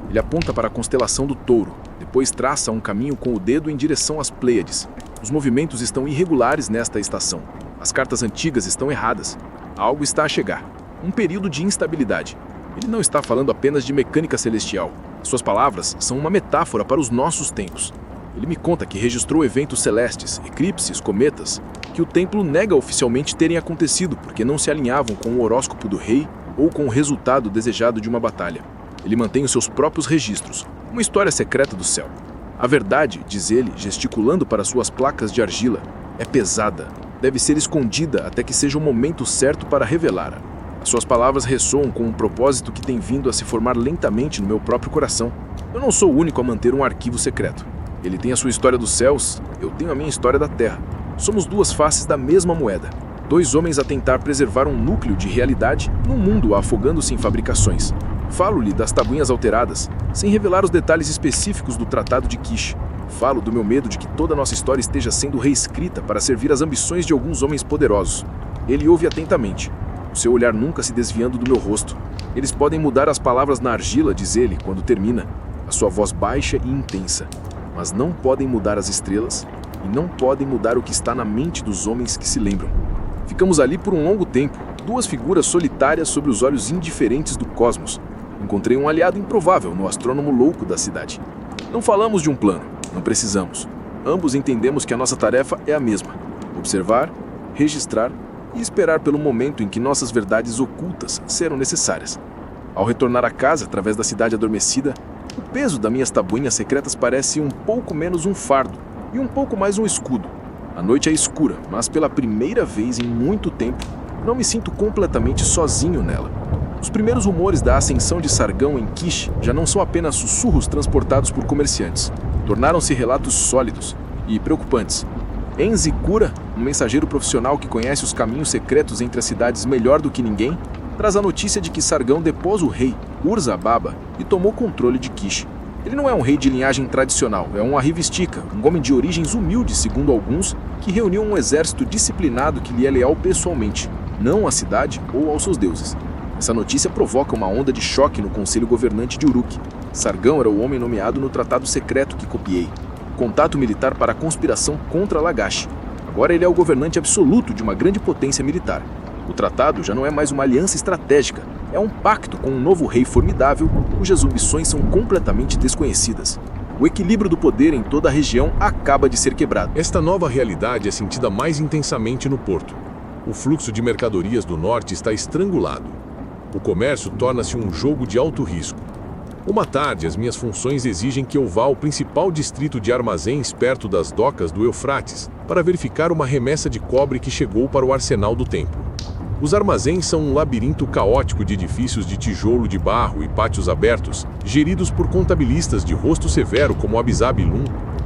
Ele aponta para a constelação do Touro, depois traça um caminho com o dedo em direção às Pleiades. Os movimentos estão irregulares nesta estação. As cartas antigas estão erradas. Algo está a chegar. Um período de instabilidade. Ele não está falando apenas de mecânica celestial. Suas palavras são uma metáfora para os nossos tempos. Ele me conta que registrou eventos celestes, eclipses, cometas, que o templo nega oficialmente terem acontecido porque não se alinhavam com o horóscopo do rei ou com o resultado desejado de uma batalha. Ele mantém os seus próprios registros, uma história secreta do céu. A verdade, diz ele, gesticulando para suas placas de argila, é pesada, deve ser escondida até que seja o momento certo para revelá-la. As suas palavras ressoam com um propósito que tem vindo a se formar lentamente no meu próprio coração. Eu não sou o único a manter um arquivo secreto. Ele tem a sua história dos céus, eu tenho a minha história da terra. Somos duas faces da mesma moeda. Dois homens a tentar preservar um núcleo de realidade num mundo afogando-se em fabricações. Falo-lhe das tabuinhas alteradas, sem revelar os detalhes específicos do Tratado de Kish. Falo do meu medo de que toda a nossa história esteja sendo reescrita para servir às ambições de alguns homens poderosos. Ele ouve atentamente, o seu olhar nunca se desviando do meu rosto. Eles podem mudar as palavras na argila, diz ele, quando termina, a sua voz baixa e intensa. Mas não podem mudar as estrelas e não podem mudar o que está na mente dos homens que se lembram. Ficamos ali por um longo tempo, duas figuras solitárias sob os olhos indiferentes do cosmos. Encontrei um aliado improvável no astrônomo louco da cidade. Não falamos de um plano, não precisamos. Ambos entendemos que a nossa tarefa é a mesma: observar, registrar e esperar pelo momento em que nossas verdades ocultas serão necessárias. Ao retornar a casa através da cidade adormecida, o peso das minhas tabuinhas secretas parece um pouco menos um fardo e um pouco mais um escudo. A noite é escura, mas pela primeira vez em muito tempo, não me sinto completamente sozinho nela. Os primeiros rumores da ascensão de Sargão em Kish já não são apenas sussurros transportados por comerciantes. Tornaram-se relatos sólidos e preocupantes. Enzi Kura, um mensageiro profissional que conhece os caminhos secretos entre as cidades melhor do que ninguém, traz a notícia de que Sargão depôs o rei, Urza-Baba, e tomou controle de Kish. Ele não é um rei de linhagem tradicional, é um Arrivistica, um homem de origens humildes, segundo alguns, que reuniu um exército disciplinado que lhe é leal pessoalmente, não à cidade ou aos seus deuses. Essa notícia provoca uma onda de choque no conselho governante de Uruk. Sargão era o homem nomeado no tratado secreto que copiei. Contato militar para a conspiração contra Lagash. Agora ele é o governante absoluto de uma grande potência militar. O tratado já não é mais uma aliança estratégica, é um pacto com um novo rei formidável, cujas ambições são completamente desconhecidas. O equilíbrio do poder em toda a região acaba de ser quebrado. Esta nova realidade é sentida mais intensamente no porto. O fluxo de mercadorias do norte está estrangulado. O comércio torna-se um jogo de alto risco. Uma tarde, as minhas funções exigem que eu vá ao principal distrito de armazéns perto das docas do Eufrates para verificar uma remessa de cobre que chegou para o arsenal do templo. Os armazéns são um labirinto caótico de edifícios de tijolo de barro e pátios abertos, geridos por contabilistas de rosto severo como Abizab Lum,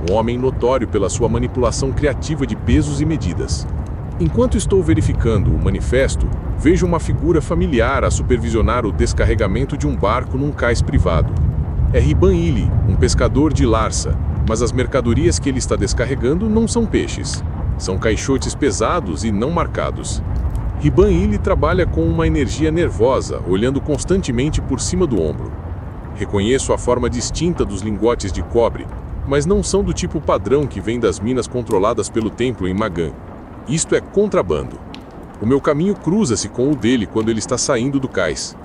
um homem notório pela sua manipulação criativa de pesos e medidas. Enquanto estou verificando o manifesto, vejo uma figura familiar a supervisionar o descarregamento de um barco num cais privado. É Riban Ili, um pescador de Larsa, mas as mercadorias que ele está descarregando não são peixes. São caixotes pesados e não marcados. Riban Ili trabalha com uma energia nervosa, olhando constantemente por cima do ombro. Reconheço a forma distinta dos lingotes de cobre, mas não são do tipo padrão que vem das minas controladas pelo templo em Magan. Isto é contrabando. O meu caminho cruza-se com o dele quando ele está saindo do cais.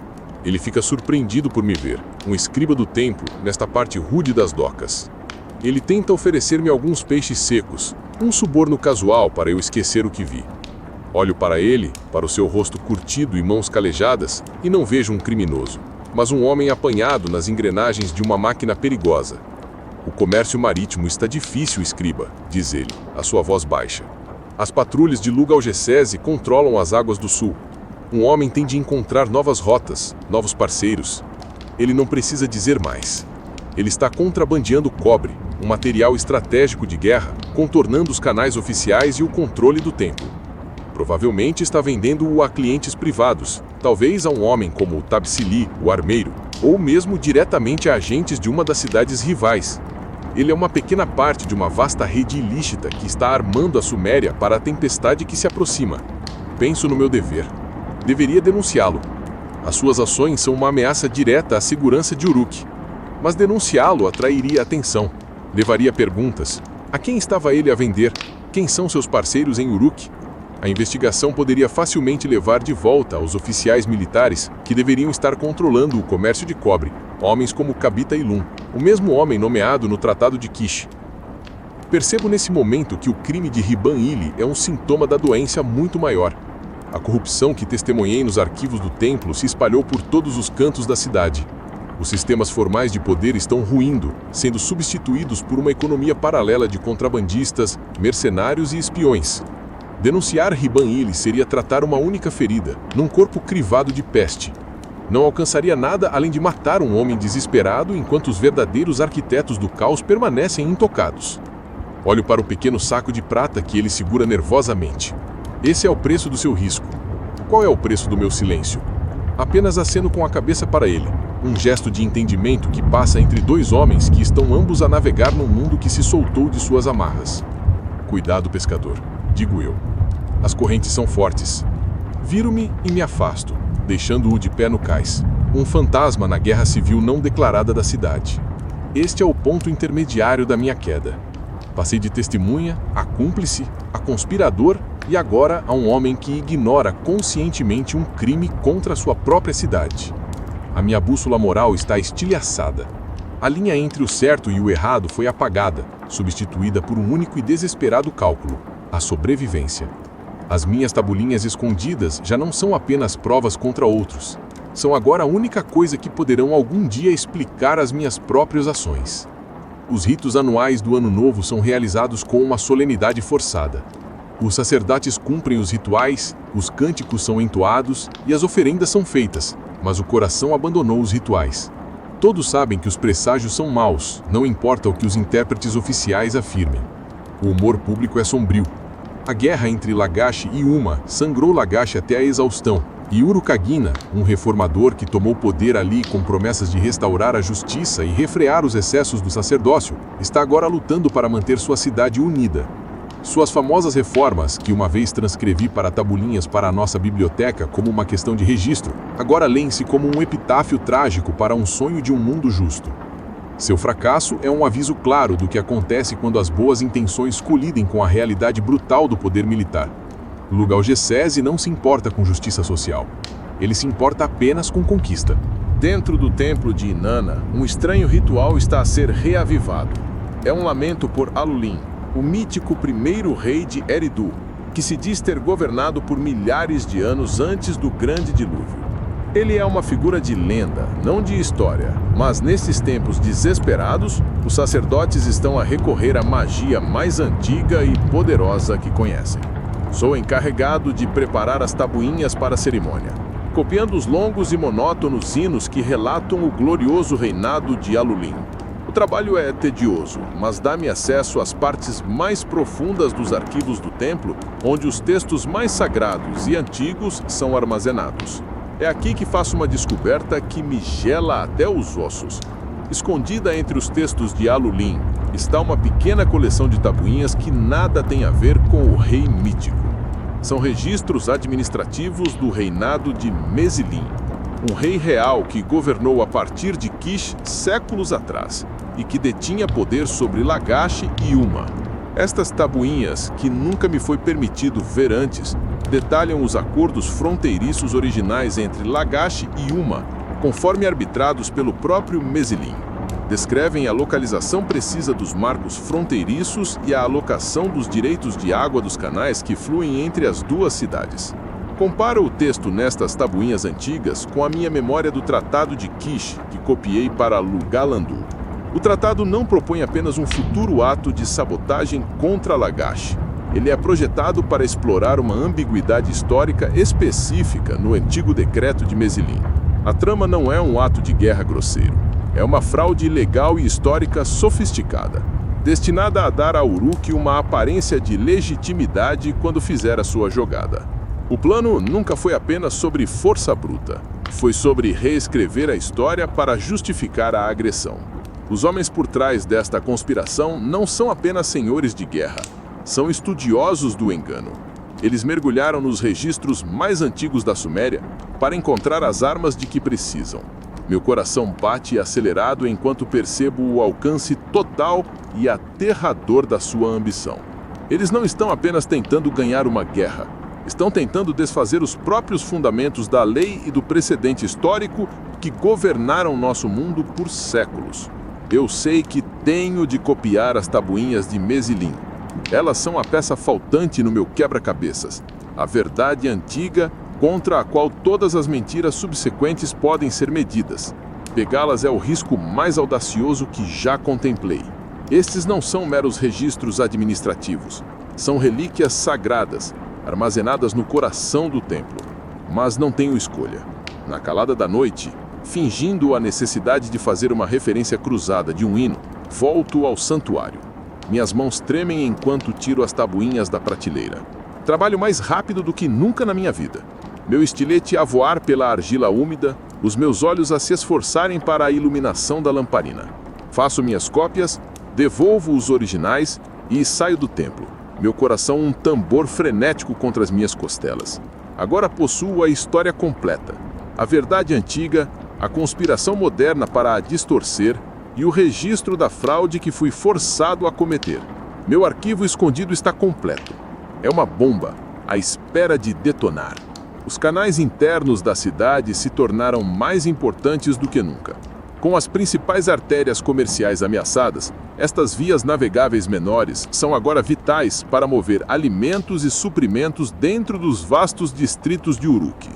Ele fica surpreendido por me ver, um escriba do templo, nesta parte rude das docas. Ele tenta oferecer-me alguns peixes secos, um suborno casual para eu esquecer o que vi. Olho para ele, para o seu rosto curtido e mãos calejadas, e não vejo um criminoso, mas um homem apanhado nas engrenagens de uma máquina perigosa. O comércio marítimo está difícil, escriba, diz ele, a sua voz baixa. As patrulhas de Lugalgecese controlam as águas do sul. Um homem tem de encontrar novas rotas, novos parceiros. Ele não precisa dizer mais. Ele está contrabandeando cobre, um material estratégico de guerra, contornando os canais oficiais e o controle do templo. Provavelmente está vendendo-o a clientes privados, talvez a um homem como Tabsili, o armeiro, ou mesmo diretamente a agentes de uma das cidades rivais. Ele é uma pequena parte de uma vasta rede ilícita que está armando a Suméria para a tempestade que se aproxima. Penso no meu dever. Deveria denunciá-lo. As suas ações são uma ameaça direta à segurança de Uruk. Mas denunciá-lo atrairia atenção. Levaria perguntas. A quem estava ele a vender? Quem são seus parceiros em Uruk? A investigação poderia facilmente levar de volta aos oficiais militares que deveriam estar controlando o comércio de cobre, homens como Kabita Ilum, o mesmo homem nomeado no Tratado de Kish. Percebo nesse momento que o crime de Riban Ili é um sintoma da doença muito maior. A corrupção que testemunhei nos arquivos do templo se espalhou por todos os cantos da cidade. Os sistemas formais de poder estão ruindo, sendo substituídos por uma economia paralela de contrabandistas, mercenários e espiões. Denunciar Riban Ili seria tratar uma única ferida, num corpo crivado de peste. Não alcançaria nada além de matar um homem desesperado enquanto os verdadeiros arquitetos do caos permanecem intocados. Olho para o pequeno saco de prata que ele segura nervosamente. Esse é o preço do seu risco. Qual é o preço do meu silêncio? Apenas aceno com a cabeça para ele, um gesto de entendimento que passa entre dois homens que estão ambos a navegar num mundo que se soltou de suas amarras. Cuidado, pescador, digo eu. As correntes são fortes. Viro-me e me afasto, deixando-o de pé no cais, um fantasma na guerra civil não declarada da cidade. Este é o ponto intermediário da minha queda. Passei de testemunha, a cúmplice, a conspirador e agora a um homem que ignora conscientemente um crime contra sua própria cidade. A minha bússola moral está estilhaçada. A linha entre o certo e o errado foi apagada, substituída por um único e desesperado cálculo: a sobrevivência. As minhas tabulinhas escondidas já não são apenas provas contra outros. São agora a única coisa que poderão algum dia explicar as minhas próprias ações. Os ritos anuais do Ano Novo são realizados com uma solenidade forçada. Os sacerdotes cumprem os rituais, os cânticos são entoados e as oferendas são feitas, mas o coração abandonou os rituais. Todos sabem que os presságios são maus, não importa o que os intérpretes oficiais afirmem. O humor público é sombrio. A guerra entre Lagash e Uma sangrou Lagash até a exaustão, e Urukagina, um reformador que tomou poder ali com promessas de restaurar a justiça e refrear os excessos do sacerdócio, está agora lutando para manter sua cidade unida. Suas famosas reformas, que uma vez transcrevi para tabulinhas para a nossa biblioteca como uma questão de registro, agora leem-se como um epitáfio trágico para um sonho de um mundo justo. Seu fracasso é um aviso claro do que acontece quando as boas intenções colidem com a realidade brutal do poder militar. Lugalgecese não se importa com justiça social. Ele se importa apenas com conquista. Dentro do templo de Inanna, um estranho ritual está a ser reavivado. É um lamento por Alulim, o mítico primeiro rei de Eridu, que se diz ter governado por milhares de anos antes do grande dilúvio. Ele é uma figura de lenda, não de história, mas nesses tempos desesperados, os sacerdotes estão a recorrer à magia mais antiga e poderosa que conhecem. Sou encarregado de preparar as tabuinhas para a cerimônia, copiando os longos e monótonos hinos que relatam o glorioso reinado de Alulim. O trabalho é tedioso, mas dá-me acesso às partes mais profundas dos arquivos do templo, onde os textos mais sagrados e antigos são armazenados. É aqui que faço uma descoberta que me gela até os ossos. Escondida entre os textos de Alulim está uma pequena coleção de tabuinhas que nada tem a ver com o rei mítico. São registros administrativos do reinado de Mezilim, um rei real que governou a partir de Kish séculos atrás e que detinha poder sobre Lagash e Uma. Estas tabuinhas, que nunca me foi permitido ver antes, detalham os acordos fronteiriços originais entre Lagash e Uma, conforme arbitrados pelo próprio Mezilim. Descrevem a localização precisa dos marcos fronteiriços e a alocação dos direitos de água dos canais que fluem entre as duas cidades. Comparo o texto nestas tabuinhas antigas com a minha memória do Tratado de Kish, que copiei para Lugalandu. O tratado não propõe apenas um futuro ato de sabotagem contra Lagash. Ele é projetado para explorar uma ambiguidade histórica específica no antigo decreto de Mezilim. A trama não é um ato de guerra grosseiro. É uma fraude legal e histórica sofisticada, destinada a dar a Uruk uma aparência de legitimidade quando fizer a sua jogada. O plano nunca foi apenas sobre força bruta. Foi sobre reescrever a história para justificar a agressão. Os homens por trás desta conspiração não são apenas senhores de guerra. São estudiosos do engano. Eles mergulharam nos registros mais antigos da Suméria para encontrar as armas de que precisam. Meu coração bate acelerado enquanto percebo o alcance total e aterrador da sua ambição. Eles não estão apenas tentando ganhar uma guerra. Estão tentando desfazer os próprios fundamentos da lei e do precedente histórico que governaram nosso mundo por séculos. Eu sei que tenho de copiar as tabuinhas de Mezilim. Elas são a peça faltante no meu quebra-cabeças, a verdade antiga contra a qual todas as mentiras subsequentes podem ser medidas. Pegá-las é o risco mais audacioso que já contemplei. Estes não são meros registros administrativos. São relíquias sagradas, armazenadas no coração do templo. Mas não tenho escolha. Na calada da noite, fingindo a necessidade de fazer uma referência cruzada de um hino, volto ao santuário. Minhas mãos tremem enquanto tiro as tabuinhas da prateleira. Trabalho mais rápido do que nunca na minha vida. Meu estilete a voar pela argila úmida, os meus olhos a se esforçarem para a iluminação da lamparina. Faço minhas cópias, devolvo os originais e saio do templo. Meu coração um tambor frenético contra as minhas costelas. Agora possuo a história completa. A verdade antiga, a conspiração moderna para a distorcer e o registro da fraude que fui forçado a cometer. Meu arquivo escondido está completo. É uma bomba, à espera de detonar. Os canais internos da cidade se tornaram mais importantes do que nunca. Com as principais artérias comerciais ameaçadas, estas vias navegáveis menores são agora vitais para mover alimentos e suprimentos dentro dos vastos distritos de Uruk.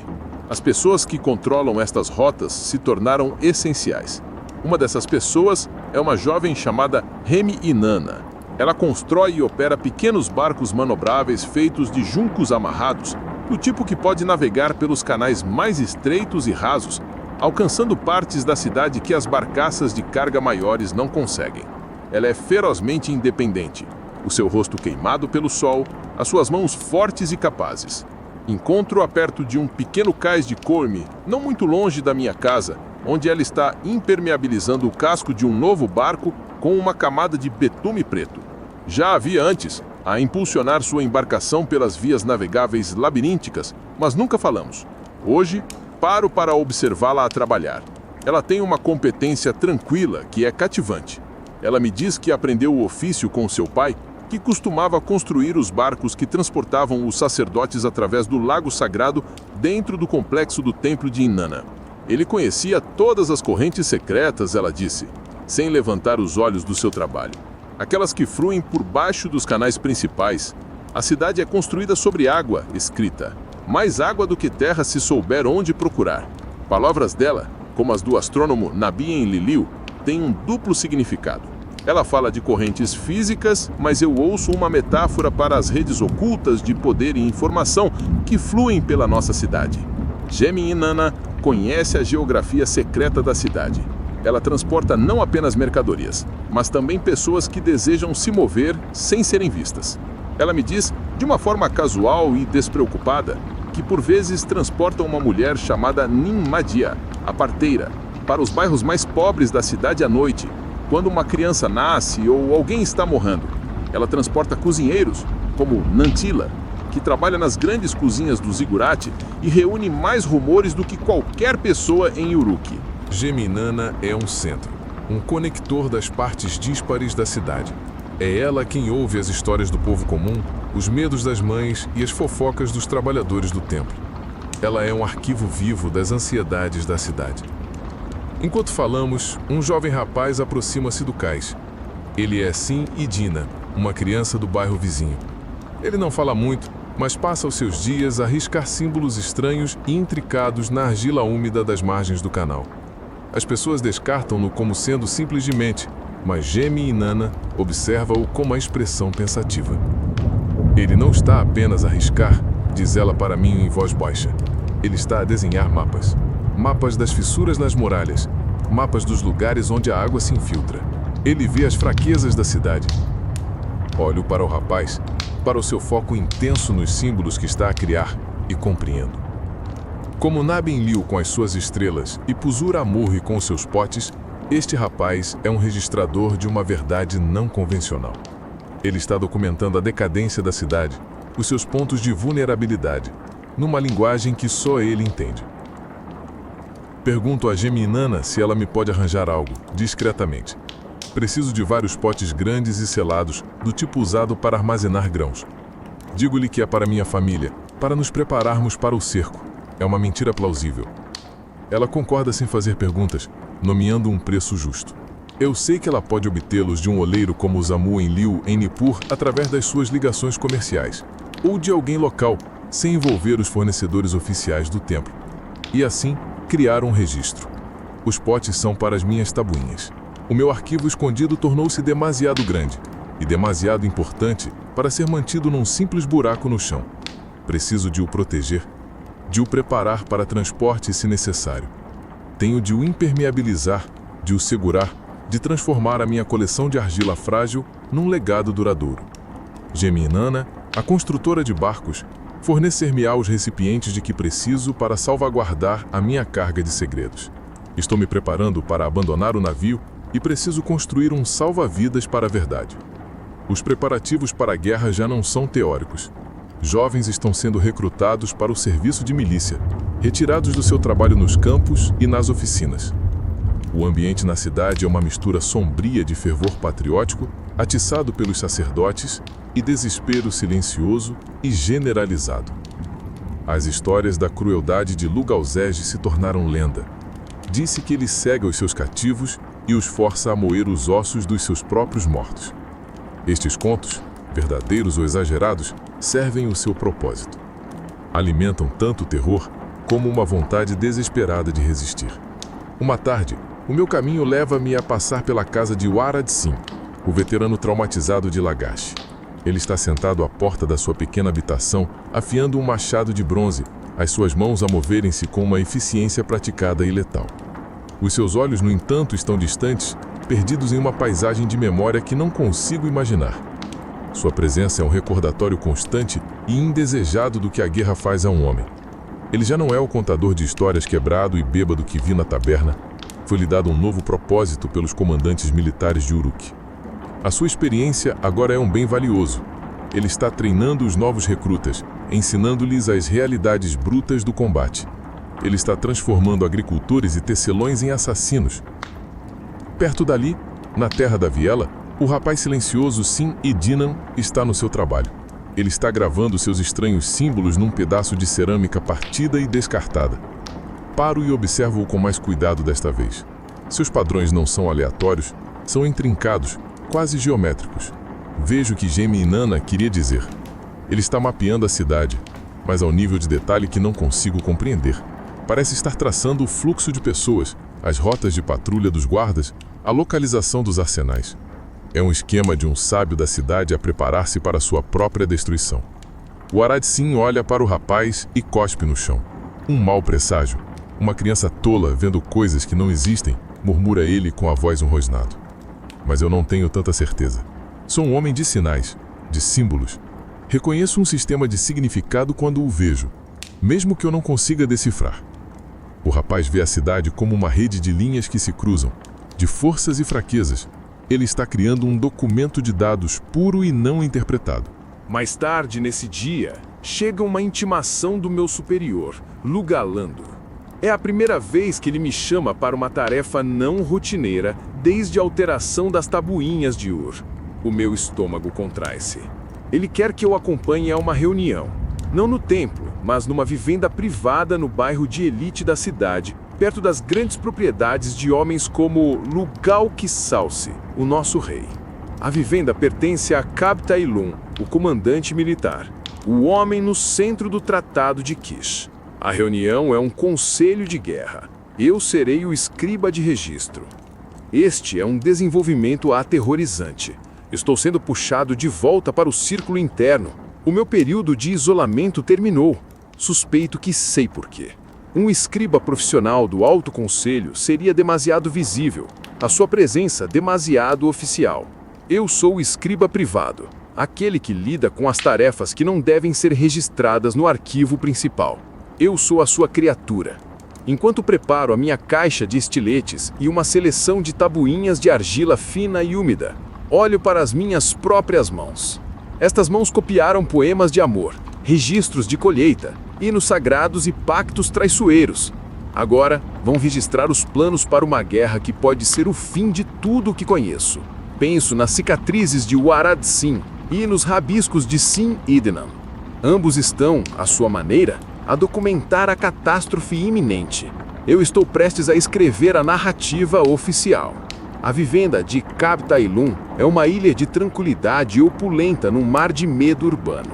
As pessoas que controlam estas rotas se tornaram essenciais. Uma dessas pessoas é uma jovem chamada Remi Inanna. Ela constrói e opera pequenos barcos manobráveis feitos de juncos amarrados, do tipo que pode navegar pelos canais mais estreitos e rasos, alcançando partes da cidade que as barcaças de carga maiores não conseguem. Ela é ferozmente independente, o seu rosto queimado pelo sol, as suas mãos fortes e capazes. Encontro-a perto de um pequeno cais de Corme, não muito longe da minha casa, onde ela está impermeabilizando o casco de um novo barco com uma camada de betume preto. Já havia antes a impulsionar sua embarcação pelas vias navegáveis labirínticas, mas nunca falamos. Hoje, paro para observá-la a trabalhar. Ela tem uma competência tranquila que é cativante. Ela me diz que aprendeu o ofício com seu pai, que costumava construir os barcos que transportavam os sacerdotes através do lago sagrado dentro do complexo do templo de Inanna. Ele conhecia todas as correntes secretas, ela disse, sem levantar os olhos do seu trabalho. Aquelas que fluem por baixo dos canais principais. A cidade é construída sobre água, escrita. Mais água do que terra se souber onde procurar. Palavras dela, como as do astrônomo Nabi Enliliu, têm um duplo significado. Ela fala de correntes físicas, mas eu ouço uma metáfora para as redes ocultas de poder e informação que fluem pela nossa cidade. Gemi Inanna conhece a geografia secreta da cidade. Ela transporta não apenas mercadorias, mas também pessoas que desejam se mover sem serem vistas. Ela me diz, de uma forma casual e despreocupada, que por vezes transporta uma mulher chamada Ninmadia, a parteira, para os bairros mais pobres da cidade à noite, quando uma criança nasce ou alguém está morrendo. Ela transporta cozinheiros, como Nantila, que trabalha nas grandes cozinhas do Ziggurat e reúne mais rumores do que qualquer pessoa em Uruk. Gemi Inanna é um centro, um conector das partes díspares da cidade. É ela quem ouve as histórias do povo comum, os medos das mães e as fofocas dos trabalhadores do templo. Ela é um arquivo vivo das ansiedades da cidade. Enquanto falamos, um jovem rapaz aproxima-se do cais. Ele é Sim Idina, uma criança do bairro vizinho. Ele não fala muito, mas passa os seus dias a riscar símbolos estranhos e intricados na argila úmida das margens do canal. As pessoas descartam-no como sendo simples de mente, mas Gemi Inanna observa-o com uma expressão pensativa. Ele não está apenas a riscar, diz ela para mim em voz baixa. Ele está a desenhar mapas. Mapas das fissuras nas muralhas, mapas dos lugares onde a água se infiltra. Ele vê as fraquezas da cidade. Olho para o rapaz, para o seu foco intenso nos símbolos que está a criar, e compreendo. Como Nabin Liu com as suas estrelas e Puzur Amurri com os seus potes, este rapaz é um registrador de uma verdade não convencional. Ele está documentando a decadência da cidade, os seus pontos de vulnerabilidade, numa linguagem que só ele entende. Pergunto a Gemi Inanna se ela me pode arranjar algo, discretamente. Preciso de vários potes grandes e selados, do tipo usado para armazenar grãos. Digo-lhe que é para minha família, para nos prepararmos para o cerco. É uma mentira plausível. Ela concorda sem fazer perguntas, nomeando um preço justo. Eu sei que ela pode obtê-los de um oleiro como o Zamu Enlil em Nippur através das suas ligações comerciais, ou de alguém local, sem envolver os fornecedores oficiais do templo. E assim, criar um registro. Os potes são para as minhas tabuinhas. O meu arquivo escondido tornou-se demasiado grande e demasiado importante para ser mantido num simples buraco no chão. Preciso de o proteger, de o preparar para transporte se necessário. Tenho de o impermeabilizar, de o segurar, de transformar a minha coleção de argila frágil num legado duradouro. Gemi Inanna, a construtora de barcos, fornecer-me-á os recipientes de que preciso para salvaguardar a minha carga de segredos. Estou me preparando para abandonar o navio e preciso construir um salva-vidas para a verdade. Os preparativos para a guerra já não são teóricos. Jovens estão sendo recrutados para o serviço de milícia, retirados do seu trabalho nos campos e nas oficinas. O ambiente na cidade é uma mistura sombria de fervor patriótico, atiçado pelos sacerdotes, e desespero silencioso e generalizado. As histórias da crueldade de Lugalzege se tornaram lenda. Disse que ele cega os seus cativos e os força a moer os ossos dos seus próprios mortos. Estes contos, verdadeiros ou exagerados, servem o seu propósito. Alimentam tanto o terror como uma vontade desesperada de resistir. Uma tarde, o meu caminho leva-me a passar pela casa de Warad Sim, o veterano traumatizado de Lagash. Ele está sentado à porta da sua pequena habitação, afiando um machado de bronze, as suas mãos a moverem-se com uma eficiência praticada e letal. Os seus olhos, no entanto, estão distantes, perdidos em uma paisagem de memória que não consigo imaginar. Sua presença é um recordatório constante e indesejado do que a guerra faz a um homem. Ele já não é o contador de histórias quebrado e bêbado que vi na taberna. Foi-lhe dado um novo propósito pelos comandantes militares de Uruk. A sua experiência agora é um bem valioso. Ele está treinando os novos recrutas, ensinando-lhes as realidades brutas do combate. Ele está transformando agricultores e tecelões em assassinos. Perto dali, na terra da viela, o rapaz silencioso Sim Idina está no seu trabalho. Ele está gravando seus estranhos símbolos num pedaço de cerâmica partida e descartada. Paro e observo-o com mais cuidado desta vez. Seus padrões não são aleatórios, são intrincados, quase geométricos. Vejo o que Gemi Inanna queria dizer. Ele está mapeando a cidade, mas ao nível de detalhe que não consigo compreender. Parece estar traçando o fluxo de pessoas, as rotas de patrulha dos guardas, a localização dos arsenais. É um esquema de um sábio da cidade a preparar-se para sua própria destruição. O Arad-Sin olha para o rapaz e cospe no chão. Um mau presságio. Uma criança tola vendo coisas que não existem, murmura ele com a voz rosnado. Mas eu não tenho tanta certeza. Sou um homem de sinais, de símbolos. Reconheço um sistema de significado quando o vejo, mesmo que eu não consiga decifrar. O rapaz vê a cidade como uma rede de linhas que se cruzam, de forças e fraquezas. Ele está criando um documento de dados puro e não interpretado. Mais tarde, nesse dia, chega uma intimação do meu superior, Lugalando. É a primeira vez que ele me chama para uma tarefa não rotineira desde a alteração das tabuinhas de Ur. O meu estômago contrai-se. Ele quer que eu acompanhe a uma reunião. Não no templo, mas numa vivenda privada no bairro de elite da cidade, perto das grandes propriedades de homens como Lugal Kisalsi, o nosso rei. A vivenda pertence a Kabta Ilum, o comandante militar, o homem no centro do Tratado de Kish. A reunião é um conselho de guerra. Eu serei o escriba de registro. Este é um desenvolvimento aterrorizante. Estou sendo puxado de volta para o círculo interno. O meu período de isolamento terminou. Suspeito que sei por quê. Um escriba profissional do Alto Conselho seria demasiado visível. A sua presença demasiado oficial. Eu sou o escriba privado, aquele que lida com as tarefas que não devem ser registradas no arquivo principal. Eu sou a sua criatura. Enquanto preparo a minha caixa de estiletes e uma seleção de tabuinhas de argila fina e úmida, olho para as minhas próprias mãos. Estas mãos copiaram poemas de amor, registros de colheita, hinos sagrados e pactos traiçoeiros. Agora vão registrar os planos para uma guerra que pode ser o fim de tudo o que conheço. Penso nas cicatrizes de Arad-Sin e nos rabiscos de Sin-Idnan. Ambos estão, à sua maneira, a documentar a catástrofe iminente. Eu estou prestes a escrever a narrativa oficial. A vivenda de Kabta Ilum é uma ilha de tranquilidade opulenta num mar de medo urbano.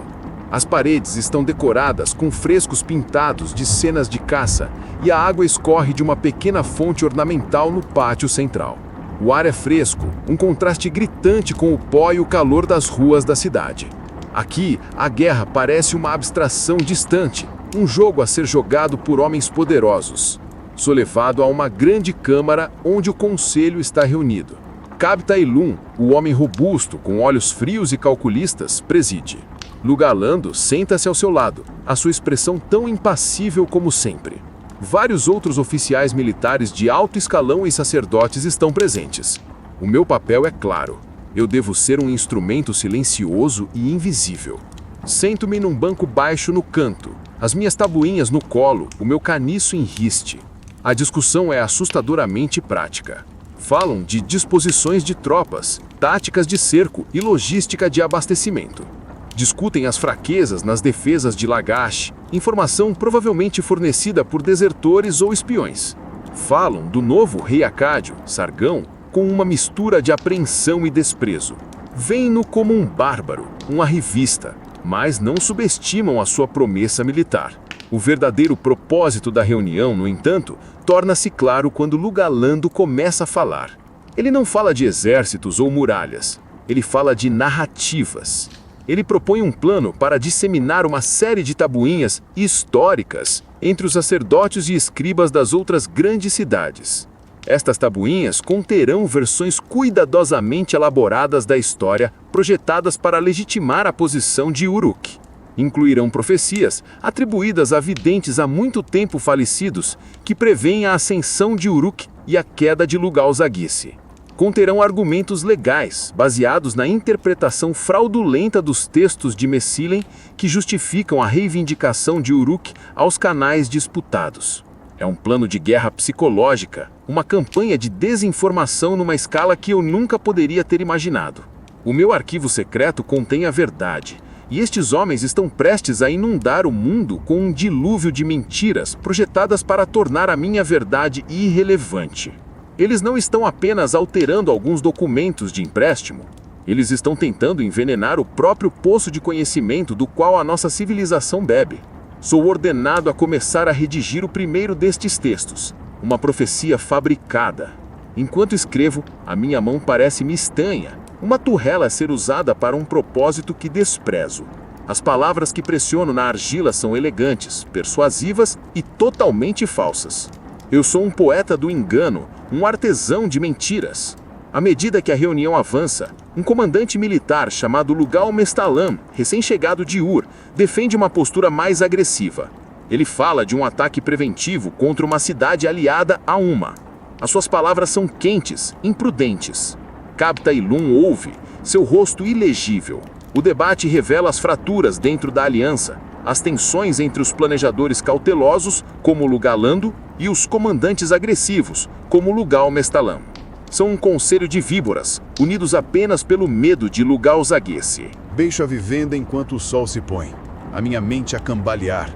As paredes estão decoradas com frescos pintados de cenas de caça e a água escorre de uma pequena fonte ornamental no pátio central. O ar é fresco, um contraste gritante com o pó e o calor das ruas da cidade. Aqui, a guerra parece uma abstração distante, um jogo a ser jogado por homens poderosos. Sou levado a uma grande câmara onde o conselho está reunido. Kabta Ilum, o homem robusto, com olhos frios e calculistas, preside. Lugalando senta-se ao seu lado, a sua expressão tão impassível como sempre. Vários outros oficiais militares de alto escalão e sacerdotes estão presentes. O meu papel é claro. Eu devo ser um instrumento silencioso e invisível. Sento-me num banco baixo no canto, as minhas tabuinhas no colo, o meu caniço em riste. A discussão é assustadoramente prática. Falam de disposições de tropas, táticas de cerco e logística de abastecimento. Discutem as fraquezas nas defesas de Lagash, informação provavelmente fornecida por desertores ou espiões. Falam do novo rei Acádio, Sargão, com uma mistura de apreensão e desprezo. Veem-no como um bárbaro, um arrivista, mas não subestimam a sua promessa militar. O verdadeiro propósito da reunião, no entanto, torna-se claro quando Lugalando começa a falar. Ele não fala de exércitos ou muralhas, ele fala de narrativas. Ele propõe um plano para disseminar uma série de tabuinhas históricas entre os sacerdotes e escribas das outras grandes cidades. Estas tabuinhas conterão versões cuidadosamente elaboradas da história, projetadas para legitimar a posição de Uruk. Incluirão profecias atribuídas a videntes há muito tempo falecidos que prevêem a ascensão de Uruk e a queda de Lugal-Zagysi. Conterão argumentos legais, baseados na interpretação fraudulenta dos textos de Messilen que justificam a reivindicação de Uruk aos canais disputados. É um plano de guerra psicológica, uma campanha de desinformação numa escala que eu nunca poderia ter imaginado. O meu arquivo secreto contém a verdade, e estes homens estão prestes a inundar o mundo com um dilúvio de mentiras projetadas para tornar a minha verdade irrelevante. Eles não estão apenas alterando alguns documentos de empréstimo, eles estão tentando envenenar o próprio poço de conhecimento do qual a nossa civilização bebe. Sou ordenado a começar a redigir o primeiro destes textos, uma profecia fabricada. Enquanto escrevo, a minha mão parece-me estanha, uma turrela a ser usada para um propósito que desprezo. As palavras que pressiono na argila são elegantes, persuasivas e totalmente falsas. Eu sou um poeta do engano, um artesão de mentiras. À medida que a reunião avança, um comandante militar chamado Lugal Mestalam, recém-chegado de Ur, defende uma postura mais agressiva. Ele fala de um ataque preventivo contra uma cidade aliada a uma. As suas palavras são quentes, imprudentes. Kabta Ilum ouve, seu rosto ilegível. O debate revela as fraturas dentro da aliança, as tensões entre os planejadores cautelosos, como Lugalando, e os comandantes agressivos, como Lugal Mestalam. São um conselho de víboras, unidos apenas pelo medo de Lugal Zaguesse. Deixo a vivenda enquanto o sol se põe, a minha mente a cambalear.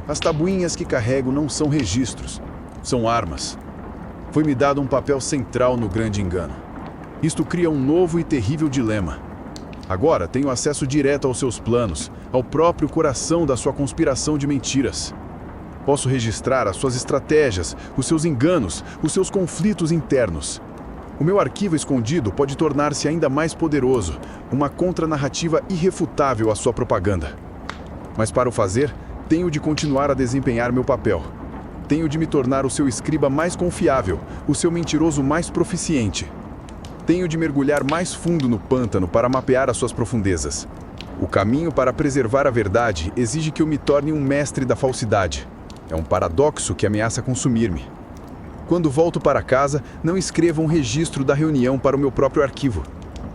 As tabuinhas que carrego não são registros, são armas. Foi-me dado um papel central no grande engano. Isto cria um novo e terrível dilema. Agora tenho acesso direto aos seus planos, ao próprio coração da sua conspiração de mentiras. Posso registrar as suas estratégias, os seus enganos, os seus conflitos internos. O meu arquivo escondido pode tornar-se ainda mais poderoso, uma contranarrativa irrefutável à sua propaganda. Mas para o fazer, tenho de continuar a desempenhar meu papel. Tenho de me tornar o seu escriba mais confiável, o seu mentiroso mais proficiente. Tenho de mergulhar mais fundo no pântano para mapear as suas profundezas. O caminho para preservar a verdade exige que eu me torne um mestre da falsidade. É um paradoxo que ameaça consumir-me. Quando volto para casa, não escrevo um registro da reunião para o meu próprio arquivo.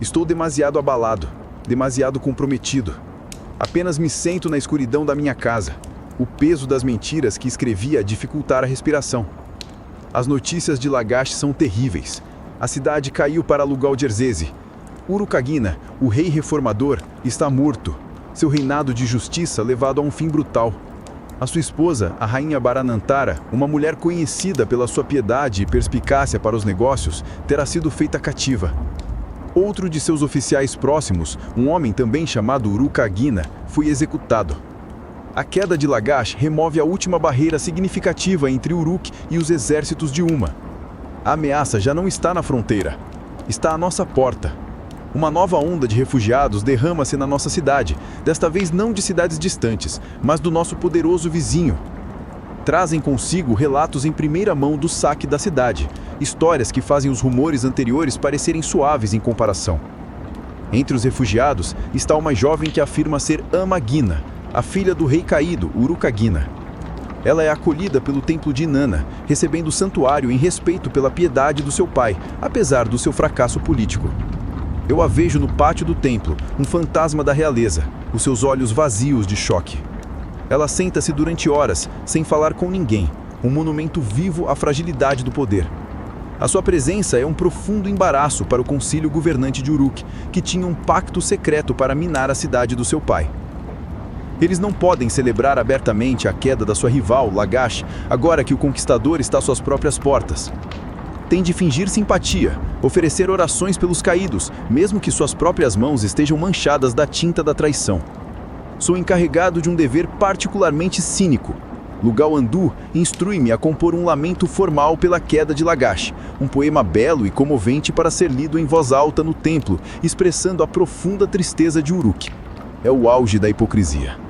Estou demasiado abalado, demasiado comprometido. Apenas me sento na escuridão da minha casa. O peso das mentiras que escrevia dificultar a respiração. As notícias de Lagash são terríveis. A cidade caiu para Lugal-Jersese. Urukagina, o rei reformador, está morto. Seu reinado de justiça levado a um fim brutal. A sua esposa, a rainha Baranantara, uma mulher conhecida pela sua piedade e perspicácia para os negócios, terá sido feita cativa. Outro de seus oficiais próximos, um homem também chamado Urukagina, foi executado. A queda de Lagash remove a última barreira significativa entre Uruk e os exércitos de Uma. A ameaça já não está na fronteira, está à nossa porta. Uma nova onda de refugiados derrama-se na nossa cidade, desta vez não de cidades distantes, mas do nosso poderoso vizinho. Trazem consigo relatos em primeira mão do saque da cidade, histórias que fazem os rumores anteriores parecerem suaves em comparação. Entre os refugiados está uma jovem que afirma ser Amagina, a filha do rei caído, Urukagina. Ela é acolhida pelo templo de Inanna, recebendo o santuário em respeito pela piedade do seu pai, apesar do seu fracasso político. Eu a vejo no pátio do templo, um fantasma da realeza, os seus olhos vazios de choque. Ela senta-se durante horas, sem falar com ninguém, um monumento vivo à fragilidade do poder. A sua presença é um profundo embaraço para o concílio governante de Uruk, que tinha um pacto secreto para minar a cidade do seu pai. Eles não podem celebrar abertamente a queda da sua rival, Lagash, agora que o conquistador está às suas próprias portas. Tem de fingir simpatia, oferecer orações pelos caídos, mesmo que suas próprias mãos estejam manchadas da tinta da traição. Sou encarregado de um dever particularmente cínico. Lugal Andu instrui-me a compor um lamento formal pela queda de Lagash, um poema belo e comovente para ser lido em voz alta no templo, expressando a profunda tristeza de Uruk. É o auge da hipocrisia.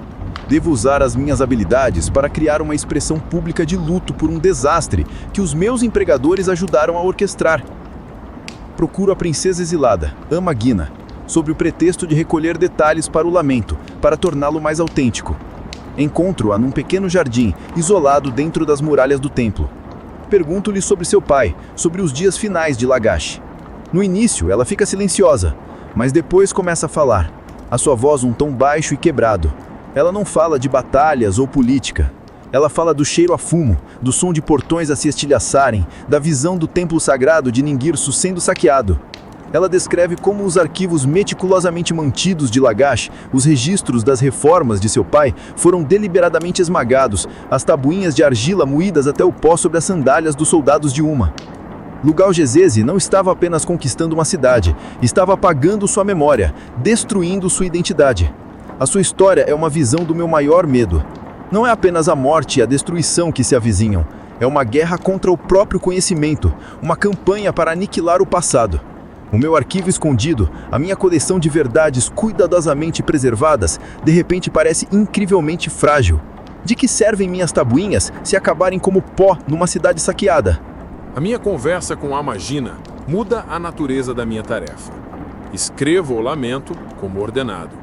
Devo usar as minhas habilidades para criar uma expressão pública de luto por um desastre que os meus empregadores ajudaram a orquestrar. Procuro a princesa exilada, Amagina, sob o pretexto de recolher detalhes para o lamento, para torná-lo mais autêntico. Encontro-a num pequeno jardim, isolado dentro das muralhas do templo. Pergunto-lhe sobre seu pai, sobre os dias finais de Lagash. No início, ela fica silenciosa, mas depois começa a falar, a sua voz um tom baixo e quebrado. Ela não fala de batalhas ou política. Ela fala do cheiro a fumo, do som de portões a se estilhaçarem, da visão do templo sagrado de Ningirsu sendo saqueado. Ela descreve como os arquivos meticulosamente mantidos de Lagash, os registros das reformas de seu pai, foram deliberadamente esmagados, as tabuinhas de argila moídas até o pó sobre as sandálias dos soldados de Uma. Lugal-Jersese não estava apenas conquistando uma cidade, estava apagando sua memória, destruindo sua identidade. A sua história é uma visão do meu maior medo. Não é apenas a morte e a destruição que se avizinham, é uma guerra contra o próprio conhecimento, uma campanha para aniquilar o passado. O meu arquivo escondido, a minha coleção de verdades cuidadosamente preservadas, de repente parece incrivelmente frágil. De que servem minhas tabuinhas se acabarem como pó numa cidade saqueada? A minha conversa com a Magina muda a natureza da minha tarefa. Escrevo o lamento como ordenado.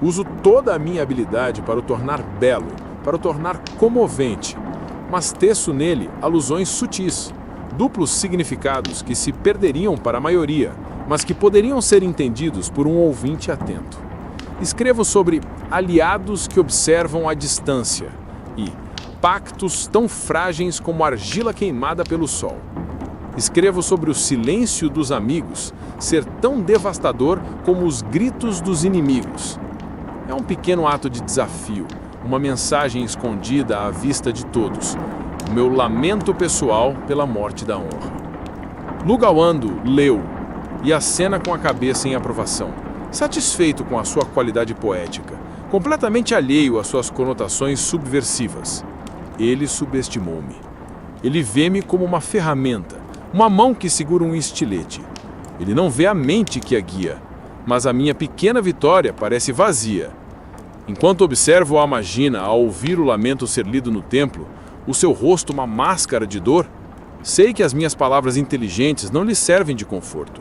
Uso toda a minha habilidade para o tornar belo, para o tornar comovente, mas teço nele alusões sutis, duplos significados que se perderiam para a maioria, mas que poderiam ser entendidos por um ouvinte atento. Escrevo sobre aliados que observam à distância e pactos tão frágeis como argila queimada pelo sol. Escrevo sobre o silêncio dos amigos ser tão devastador como os gritos dos inimigos. É um pequeno ato de desafio, uma mensagem escondida à vista de todos, o meu lamento pessoal pela morte da honra. Lugawando leu e acena com a cabeça em aprovação, satisfeito com a sua qualidade poética, completamente alheio às suas conotações subversivas. Ele subestimou-me. Ele vê-me como uma ferramenta, uma mão que segura um estilete. Ele não vê a mente que a guia, mas a minha pequena vitória parece vazia. Enquanto observo a Magina ao ouvir o lamento ser lido no templo, o seu rosto uma máscara de dor, sei que as minhas palavras inteligentes não lhe servem de conforto.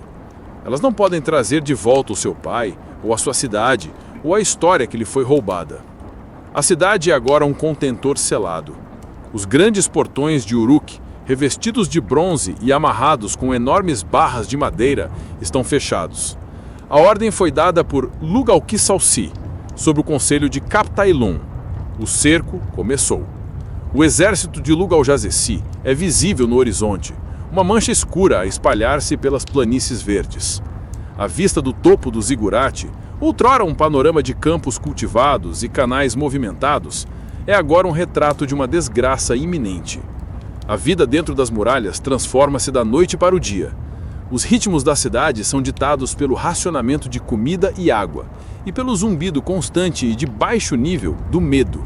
Elas não podem trazer de volta o seu pai, ou a sua cidade, ou a história que lhe foi roubada. A cidade é agora um contentor selado. Os grandes portões de Uruk, revestidos de bronze e amarrados com enormes barras de madeira, estão fechados. A ordem foi dada por Lugalki-Salsi, sob o conselho de Kaptailun. O cerco começou. O exército de Lugal-Jazesi é visível no horizonte, uma mancha escura a espalhar-se pelas planícies verdes. À vista do topo do zigurate, outrora um panorama de campos cultivados e canais movimentados, é agora um retrato de uma desgraça iminente. A vida dentro das muralhas transforma-se da noite para o dia. Os ritmos da cidade são ditados pelo racionamento de comida e água, e pelo zumbido constante e de baixo nível do medo.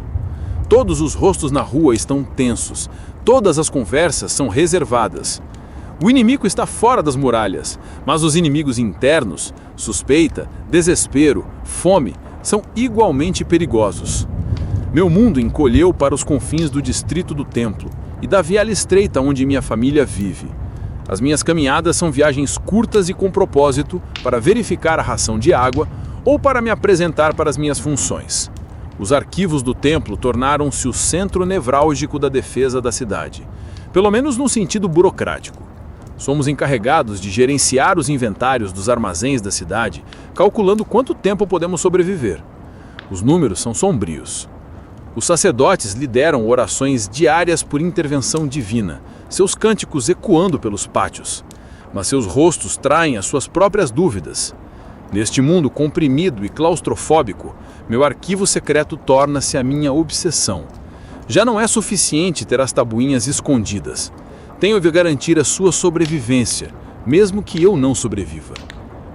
Todos os rostos na rua estão tensos, todas as conversas são reservadas. O inimigo está fora das muralhas, mas os inimigos internos, suspeita, desespero, fome, são igualmente perigosos. Meu mundo encolheu para os confins do distrito do templo e da viela estreita onde minha família vive. As minhas caminhadas são viagens curtas e com propósito para verificar a ração de água ou para me apresentar para as minhas funções. Os arquivos do templo tornaram-se o centro nevrálgico da defesa da cidade, pelo menos no sentido burocrático. Somos encarregados de gerenciar os inventários dos armazéns da cidade, calculando quanto tempo podemos sobreviver. Os números são sombrios. Os sacerdotes lideram orações diárias por intervenção divina, seus cânticos ecoando pelos pátios, mas seus rostos traem as suas próprias dúvidas. Neste mundo comprimido e claustrofóbico, meu arquivo secreto torna-se a minha obsessão. Já não é suficiente ter as tabuinhas escondidas. Tenho de garantir a sua sobrevivência, mesmo que eu não sobreviva.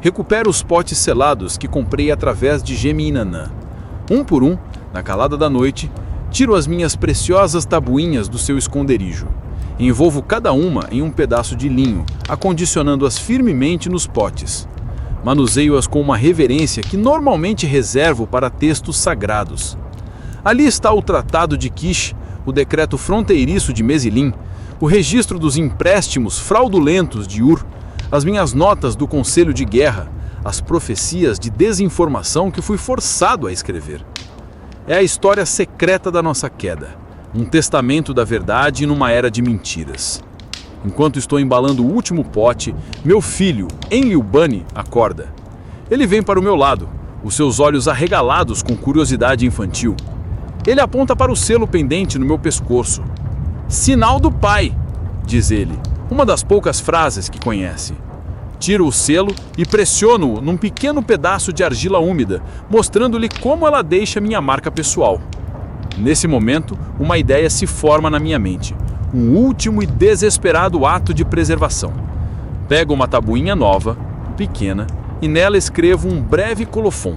Recupero os potes selados que comprei através de Gemi-Nanã. Um por um, na calada da noite, tiro as minhas preciosas tabuinhas do seu esconderijo. Envolvo cada uma em um pedaço de linho, acondicionando-as firmemente nos potes. Manuseio-as com uma reverência que normalmente reservo para textos sagrados. Ali está o Tratado de Kish, o decreto fronteiriço de Mezilim, o registro dos empréstimos fraudulentos de Ur, as minhas notas do Conselho de Guerra, as profecias de desinformação que fui forçado a escrever. É a história secreta da nossa queda, um testamento da verdade numa era de mentiras. Enquanto estou embalando o último pote, meu filho, Enlilbani, acorda. Ele vem para o meu lado, os seus olhos arregalados com curiosidade infantil. Ele aponta para o selo pendente no meu pescoço. "Sinal do pai", diz ele, uma das poucas frases que conhece. Tiro o selo e pressiono-o num pequeno pedaço de argila úmida, mostrando-lhe como ela deixa minha marca pessoal. Nesse momento, uma ideia se forma na minha mente. Um último e desesperado ato de preservação. Pego uma tabuinha nova, pequena, e nela escrevo um breve colofon.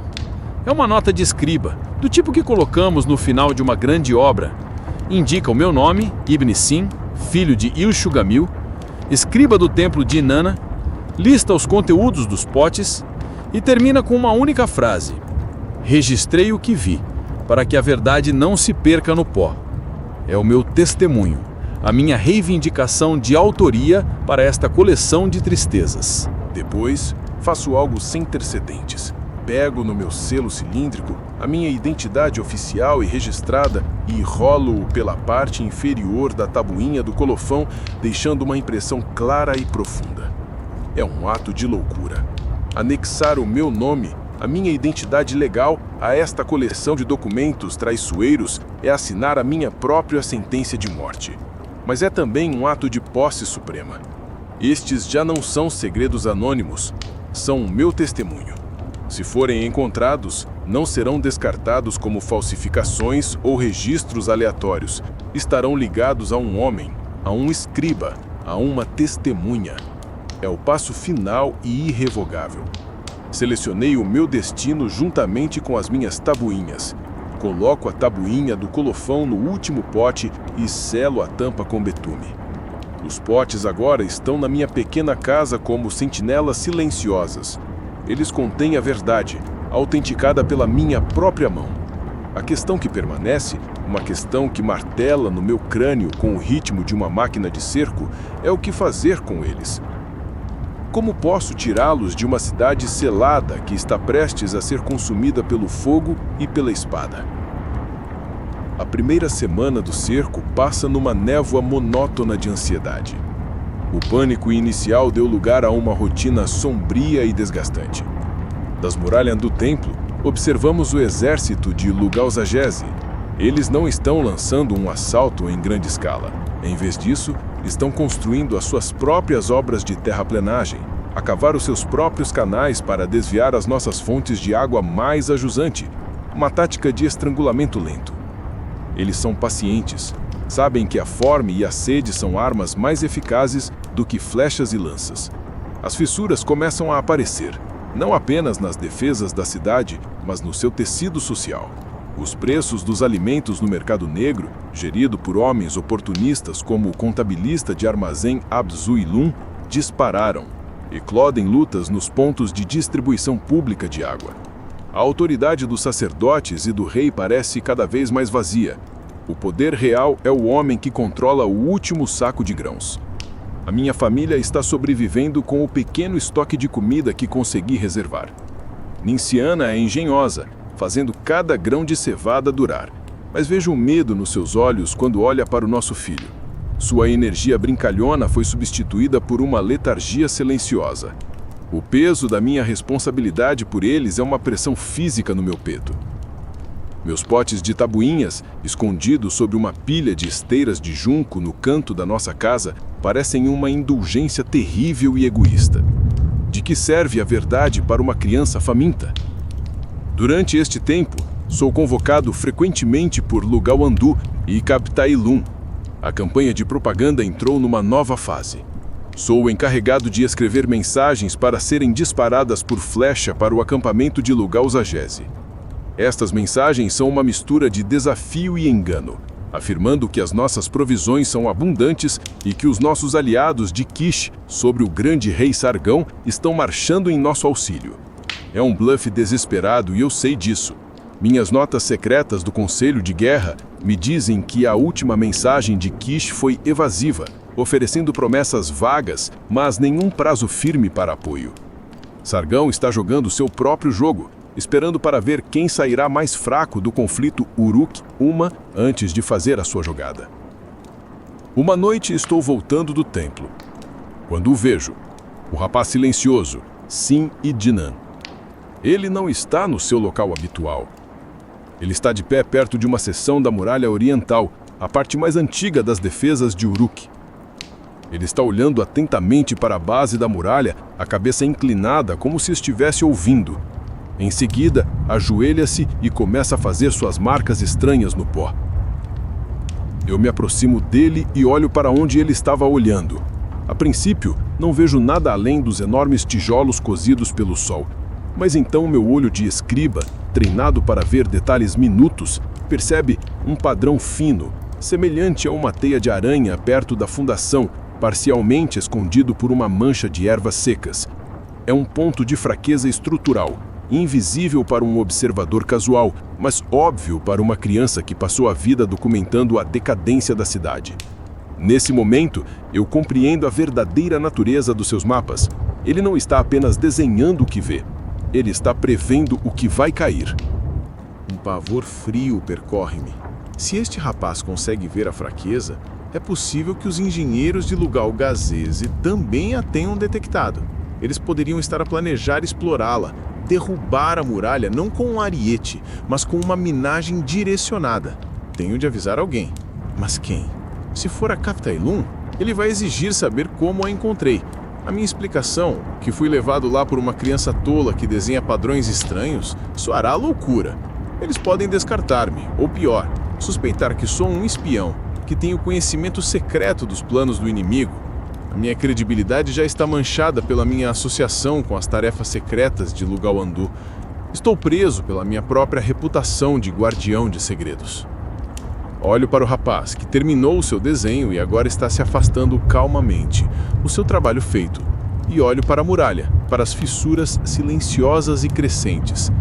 É uma nota de escriba, do tipo que colocamos no final de uma grande obra. Indica o meu nome, Ibn Sin, filho de Ilshugamil, escriba do templo de Inanna, lista os conteúdos dos potes e termina com uma única frase: registrei o que vi, para que a verdade não se perca no pó. É o meu testemunho, a minha reivindicação de autoria para esta coleção de tristezas. Depois, faço algo sem precedentes. Pego no meu selo cilíndrico a minha identidade oficial e registrada e rolo-o pela parte inferior da tabuinha do colofão, deixando uma impressão clara e profunda. É um ato de loucura. Anexar o meu nome, a minha identidade legal, a esta coleção de documentos traiçoeiros é assinar a minha própria sentença de morte. Mas é também um ato de posse suprema. Estes já não são segredos anônimos, são o meu testemunho. Se forem encontrados, não serão descartados como falsificações ou registros aleatórios. Estarão ligados a um homem, a um escriba, a uma testemunha. É o passo final e irrevogável. Selecionei o meu destino juntamente com as minhas tabuinhas. Coloco a tabuinha do colofão no último pote e selo a tampa com betume. Os potes agora estão na minha pequena casa como sentinelas silenciosas. Eles contêm a verdade, autenticada pela minha própria mão. A questão que permanece, uma questão que martela no meu crânio com o ritmo de uma máquina de cerco, é o que fazer com eles. Como posso tirá-los de uma cidade selada que está prestes a ser consumida pelo fogo e pela espada? A primeira semana do cerco passa numa névoa monótona de ansiedade. O pânico inicial deu lugar a uma rotina sombria e desgastante. Das muralhas do templo, observamos o exército de Lugalzagese. Eles não estão lançando um assalto em grande escala. Em vez disso, estão construindo as suas próprias obras de terraplenagem, a cavar os seus próprios canais para desviar as nossas fontes de água mais a jusante, uma tática de estrangulamento lento. Eles são pacientes, sabem que a fome e a sede são armas mais eficazes do que flechas e lanças. As fissuras começam a aparecer, não apenas nas defesas da cidade, mas no seu tecido social. Os preços dos alimentos no mercado negro, gerido por homens oportunistas como o contabilista de armazém Abzuilum, dispararam. Eclodem lutas nos pontos de distribuição pública de água. A autoridade dos sacerdotes e do rei parece cada vez mais vazia. O poder real é o homem que controla o último saco de grãos. A minha família está sobrevivendo com o pequeno estoque de comida que consegui reservar. Ninciana é engenhosa, fazendo cada grão de cevada durar. Mas vejo um medo nos seus olhos quando olha para o nosso filho. Sua energia brincalhona foi substituída por uma letargia silenciosa. O peso da minha responsabilidade por eles é uma pressão física no meu peito. Meus potes de tabuinhas, escondidos sob uma pilha de esteiras de junco no canto da nossa casa, parecem uma indulgência terrível e egoísta. De que serve a verdade para uma criança faminta? Durante este tempo, sou convocado frequentemente por Lugalwandu e Captailum. A campanha de propaganda entrou numa nova fase. Sou o encarregado de escrever mensagens para serem disparadas por flecha para o acampamento de Lugalzagese. Estas mensagens são uma mistura de desafio e engano, afirmando que as nossas provisões são abundantes e que os nossos aliados de Kish, sobre o grande rei Sargão, estão marchando em nosso auxílio. É um bluff desesperado e eu sei disso. Minhas notas secretas do Conselho de Guerra me dizem que a última mensagem de Kish foi evasiva, oferecendo promessas vagas, mas nenhum prazo firme para apoio. Sargão está jogando seu próprio jogo, esperando para ver quem sairá mais fraco do conflito Uruk-Uma antes de fazer a sua jogada. Uma noite estou voltando do templo, quando o vejo, o rapaz silencioso, Sin-Idinan. Ele não está no seu local habitual. Ele está de pé perto de uma seção da muralha oriental, a parte mais antiga das defesas de Uruk. Ele está olhando atentamente para a base da muralha, a cabeça inclinada como se estivesse ouvindo. Em seguida, ajoelha-se e começa a fazer suas marcas estranhas no pó. Eu me aproximo dele e olho para onde ele estava olhando. A princípio, não vejo nada além dos enormes tijolos cozidos pelo sol. Mas então meu olho de escriba, treinado para ver detalhes minutos, percebe um padrão fino, semelhante a uma teia de aranha perto da fundação, parcialmente escondido por uma mancha de ervas secas, É um ponto de fraqueza estrutural, invisível para um observador casual, mas óbvio para uma criança que passou a vida documentando a decadência da cidade. Nesse momento, eu compreendo a verdadeira natureza dos seus mapas. Ele não está apenas desenhando o que vê, ele está prevendo o que vai cair. Um pavor frio percorre-me. Se este rapaz consegue ver a fraqueza, é possível que os engenheiros de Lugal Gazese também a tenham detectado. Eles poderiam estar a planejar explorá-la, derrubar a muralha não com um ariete, mas com uma minagem direcionada. Tenho de avisar alguém. Mas quem? Se for a Captailun, ele vai exigir saber como a encontrei. A minha explicação, que fui levado lá por uma criança tola que desenha padrões estranhos, soará loucura. Eles podem descartar-me, ou pior, suspeitar que sou um espião, que tenho conhecimento secreto dos planos do inimigo. A minha credibilidade já está manchada pela minha associação com as tarefas secretas de Lugal Andu. Estou preso pela minha própria reputação de guardião de segredos. Olho para o rapaz, que terminou o seu desenho e agora está se afastando calmamente, o seu trabalho feito, e olho para a muralha, para as fissuras silenciosas e crescentes.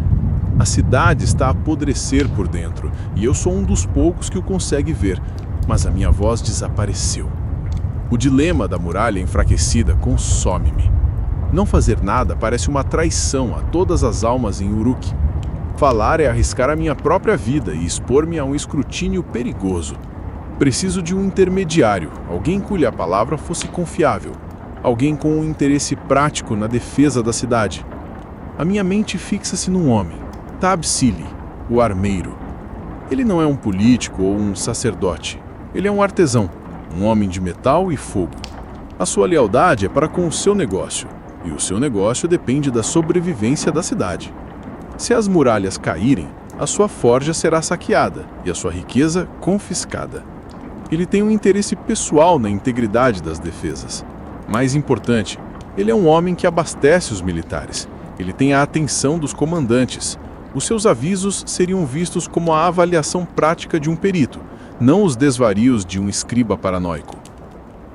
A cidade está a apodrecer por dentro, e eu sou um dos poucos que o consegue ver, mas a minha voz desapareceu. O dilema da muralha enfraquecida consome-me. Não fazer nada parece uma traição a todas as almas em Uruk. Falar é arriscar a minha própria vida e expor-me a um escrutínio perigoso. Preciso de um intermediário, alguém cuja palavra fosse confiável, alguém com um interesse prático na defesa da cidade. A minha mente fixa-se num homem, Tabsili, o armeiro. Ele não é um político ou um sacerdote. Ele é um artesão, um homem de metal e fogo. A sua lealdade é para com o seu negócio, e o seu negócio depende da sobrevivência da cidade. Se as muralhas caírem, a sua forja será saqueada e a sua riqueza confiscada. Ele tem um interesse pessoal na integridade das defesas. Mais importante, ele é um homem que abastece os militares. Ele tem a atenção dos comandantes. Os seus avisos seriam vistos como a avaliação prática de um perito, não os desvarios de um escriba paranoico.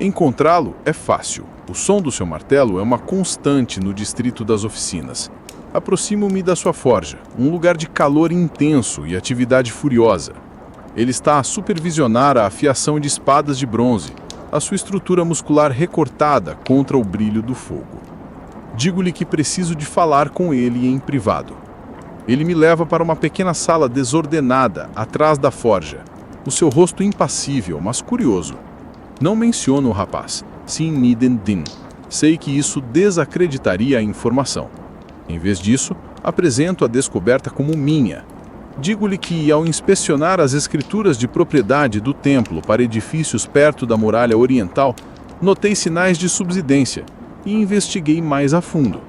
Encontrá-lo é fácil. O som do seu martelo é uma constante no distrito das oficinas. Aproximo-me da sua forja, um lugar de calor intenso e atividade furiosa. Ele está a supervisionar a afiação de espadas de bronze, a sua estrutura muscular recortada contra o brilho do fogo. Digo-lhe que preciso de falar com ele em privado. Ele me leva para uma pequena sala desordenada, atrás da forja. O seu rosto impassível, mas curioso. Não menciono o rapaz, sim Nidendin. Sei que isso desacreditaria a informação. Em vez disso, apresento a descoberta como minha. Digo-lhe que, ao inspecionar as escrituras de propriedade do templo para edifícios perto da muralha oriental, notei sinais de subsidência e investiguei mais a fundo.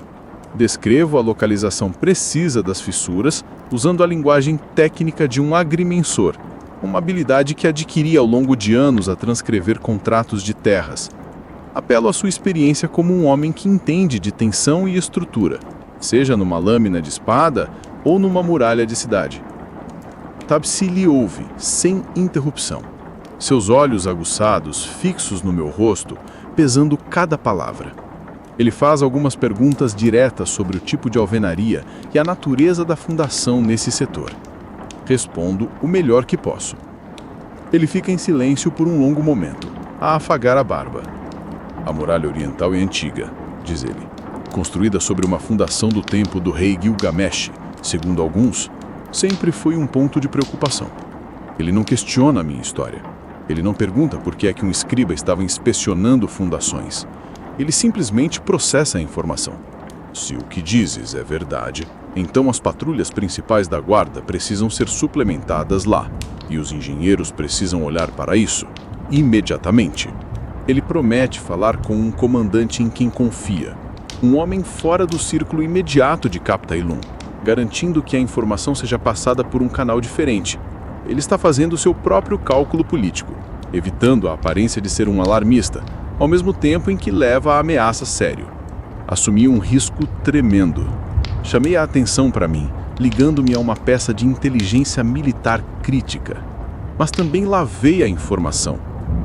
Descrevo a localização precisa das fissuras usando a linguagem técnica de um agrimensor, uma habilidade que adquiri ao longo de anos a transcrever contratos de terras. Apelo à sua experiência como um homem que entende de tensão e estrutura, seja numa lâmina de espada ou numa muralha de cidade. Tabsili ouve, sem interrupção. Seus olhos aguçados, fixos no meu rosto, pesando cada palavra. Ele faz algumas perguntas diretas sobre o tipo de alvenaria e a natureza da fundação nesse setor. Respondo o melhor que posso. Ele fica em silêncio por um longo momento, a afagar a barba. A muralha oriental é antiga, diz ele. Construída sobre uma fundação do templo do rei Gilgamesh, segundo alguns, sempre foi um ponto de preocupação. Ele não questiona a minha história. Ele não pergunta por que é que um escriba estava inspecionando fundações. Ele simplesmente processa a informação. Se o que dizes é verdade, então as patrulhas principais da guarda precisam ser suplementadas lá, e os engenheiros precisam olhar para isso imediatamente. Ele promete falar com um comandante em quem confia, um homem fora do círculo imediato de Captailun, garantindo que a informação seja passada por um canal diferente. Ele está fazendo seu próprio cálculo político, evitando a aparência de ser um alarmista, ao mesmo tempo em que leva a ameaça a sério. Assumi um risco tremendo. Chamei a atenção para mim, ligando-me a uma peça de inteligência militar crítica. Mas também lavei a informação,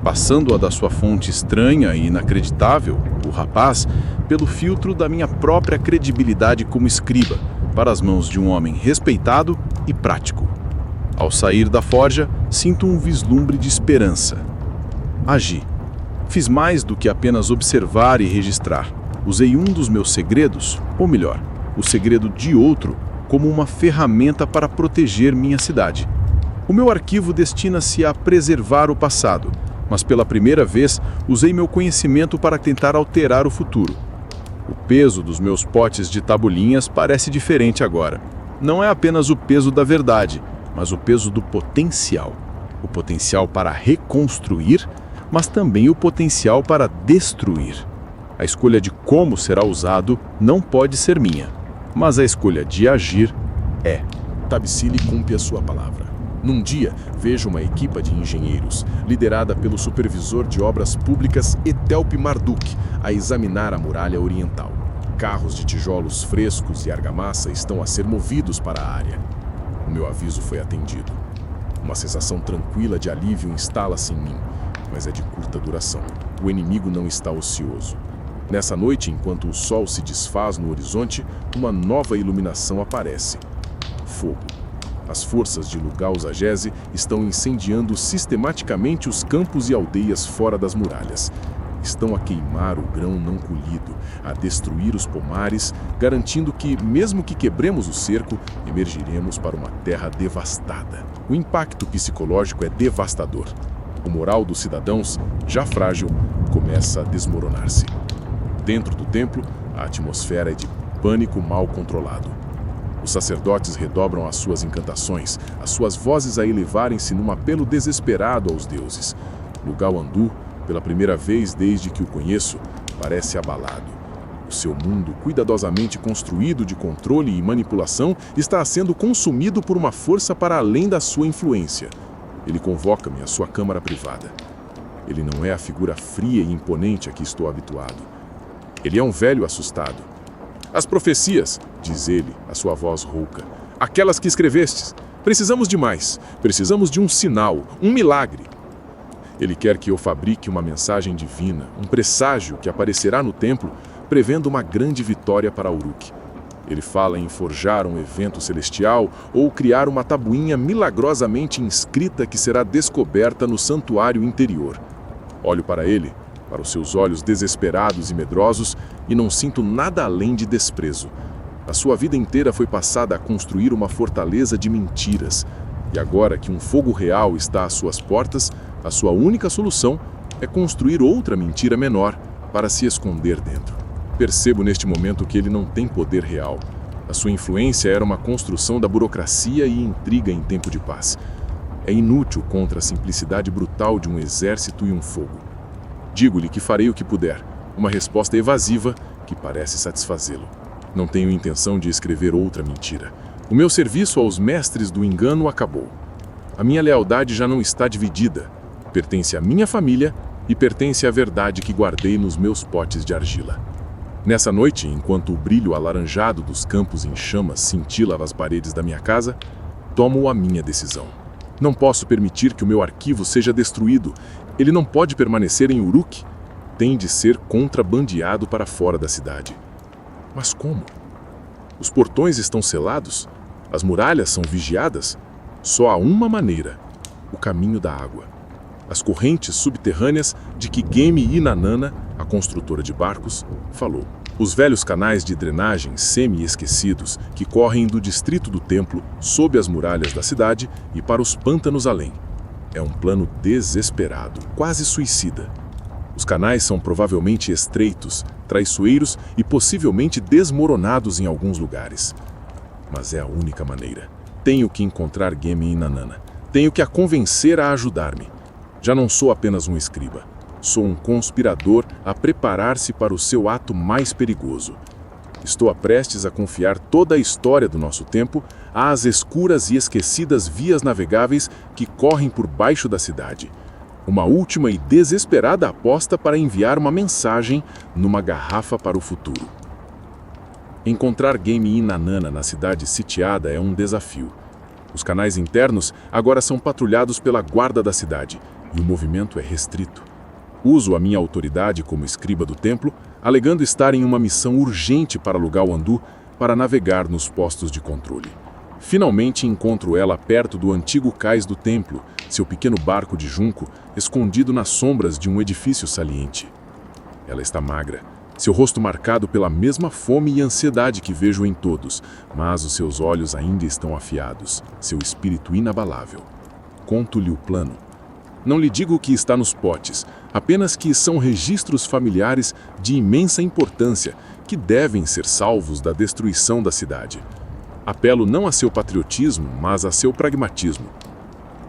passando-a da sua fonte estranha e inacreditável, o rapaz, pelo filtro da minha própria credibilidade como escriba, para as mãos de um homem respeitado e prático. Ao sair da forja, sinto um vislumbre de esperança. Agi. Fiz mais do que apenas observar e registrar. Usei um dos meus segredos, ou melhor, o segredo de outro, como uma ferramenta para proteger minha cidade. O meu arquivo destina-se a preservar o passado, mas pela primeira vez usei meu conhecimento para tentar alterar o futuro. O peso dos meus potes de tabulinhas parece diferente agora. Não é apenas o peso da verdade, mas o peso do potencial. O potencial para reconstruir, mas também o potencial para destruir. A escolha de como será usado não pode ser minha, mas a escolha de agir é. Tabsili cumpre a sua palavra. Num dia, vejo uma equipa de engenheiros, liderada pelo supervisor de obras públicas Etelp Marduk, a examinar a muralha oriental. Carros de tijolos frescos e argamassa estão a ser movidos para a área. O meu aviso foi atendido. Uma sensação tranquila de alívio instala-se em mim, mas é de curta duração. O inimigo não está ocioso. Nessa noite, enquanto o sol se desfaz no horizonte, uma nova iluminação aparece. Fogo. As forças de Lugal Zagese estão incendiando sistematicamente os campos e aldeias fora das muralhas. Estão a queimar o grão não colhido, a destruir os pomares, garantindo que, mesmo que quebremos o cerco, emergiremos para uma terra devastada. O impacto psicológico é devastador. O moral dos cidadãos, já frágil, começa a desmoronar-se. Dentro do templo, a atmosfera é de pânico mal controlado. Os sacerdotes redobram as suas incantações, as suas vozes a elevarem-se num apelo desesperado aos deuses. Lugal Andu, pela primeira vez desde que o conheço, parece abalado. O seu mundo, cuidadosamente construído de controle e manipulação, está sendo consumido por uma força para além da sua influência. Ele convoca-me à sua câmara privada. Ele não é a figura fria e imponente a que estou habituado. Ele é um velho assustado. As profecias, diz ele, a sua voz rouca, aquelas que escrevestes, precisamos de mais, precisamos de um sinal, um milagre. Ele quer que eu fabrique uma mensagem divina, um presságio que aparecerá no templo, prevendo uma grande vitória para Uruk. Ele fala em forjar um evento celestial ou criar uma tabuinha milagrosamente inscrita que será descoberta no santuário interior. Olho para ele, para os seus olhos desesperados e medrosos, e não sinto nada além de desprezo. A sua vida inteira foi passada a construir uma fortaleza de mentiras, e agora que um fogo real está às suas portas, a sua única solução é construir outra mentira menor para se esconder dentro. Percebo neste momento que ele não tem poder real. A sua influência era uma construção da burocracia e intriga em tempo de paz. É inútil contra a simplicidade brutal de um exército e um fogo. Digo-lhe que farei o que puder, uma resposta evasiva que parece satisfazê-lo. Não tenho intenção de escrever outra mentira. O meu serviço aos mestres do engano acabou. A minha lealdade já não está dividida. Pertence à minha família e pertence à verdade que guardei nos meus potes de argila. Nessa noite, enquanto o brilho alaranjado dos campos em chamas cintila as paredes da minha casa, tomo a minha decisão. Não posso permitir que o meu arquivo seja destruído. Ele não pode permanecer em Uruk. Tem de ser contrabandeado para fora da cidade. Mas como? Os portões estão selados? As muralhas são vigiadas? Só há uma maneira: o caminho da água. As correntes subterrâneas de que Gemi Inanana, a construtora de barcos, falou. Os velhos canais de drenagem semi-esquecidos que correm do distrito do templo sob as muralhas da cidade e para os pântanos além. É um plano desesperado, quase suicida. Os canais são provavelmente estreitos, traiçoeiros e possivelmente desmoronados em alguns lugares. Mas é a única maneira. Tenho que encontrar Gemi Inanana. Tenho que a convencer a ajudar-me. Já não sou apenas um escriba. Sou um conspirador a preparar-se para o seu ato mais perigoso. Estou prestes a confiar toda a história do nosso tempo às escuras e esquecidas vias navegáveis que correm por baixo da cidade. Uma última e desesperada aposta para enviar uma mensagem numa garrafa para o futuro. Encontrar Gemi Inanana na cidade sitiada é um desafio. Os canais internos agora são patrulhados pela guarda da cidade e o movimento é restrito. Uso a minha autoridade como escriba do templo, alegando estar em uma missão urgente para Lugal-Andu para navegar nos postos de controle. Finalmente encontro ela perto do antigo cais do templo, seu pequeno barco de junco escondido nas sombras de um edifício saliente. Ela está magra, seu rosto marcado pela mesma fome e ansiedade que vejo em todos, mas os seus olhos ainda estão afiados, seu espírito inabalável. Conto-lhe o plano. Não lhe digo o que está nos potes, apenas que são registros familiares de imensa importância que devem ser salvos da destruição da cidade. Apelo não a seu patriotismo, mas a seu pragmatismo.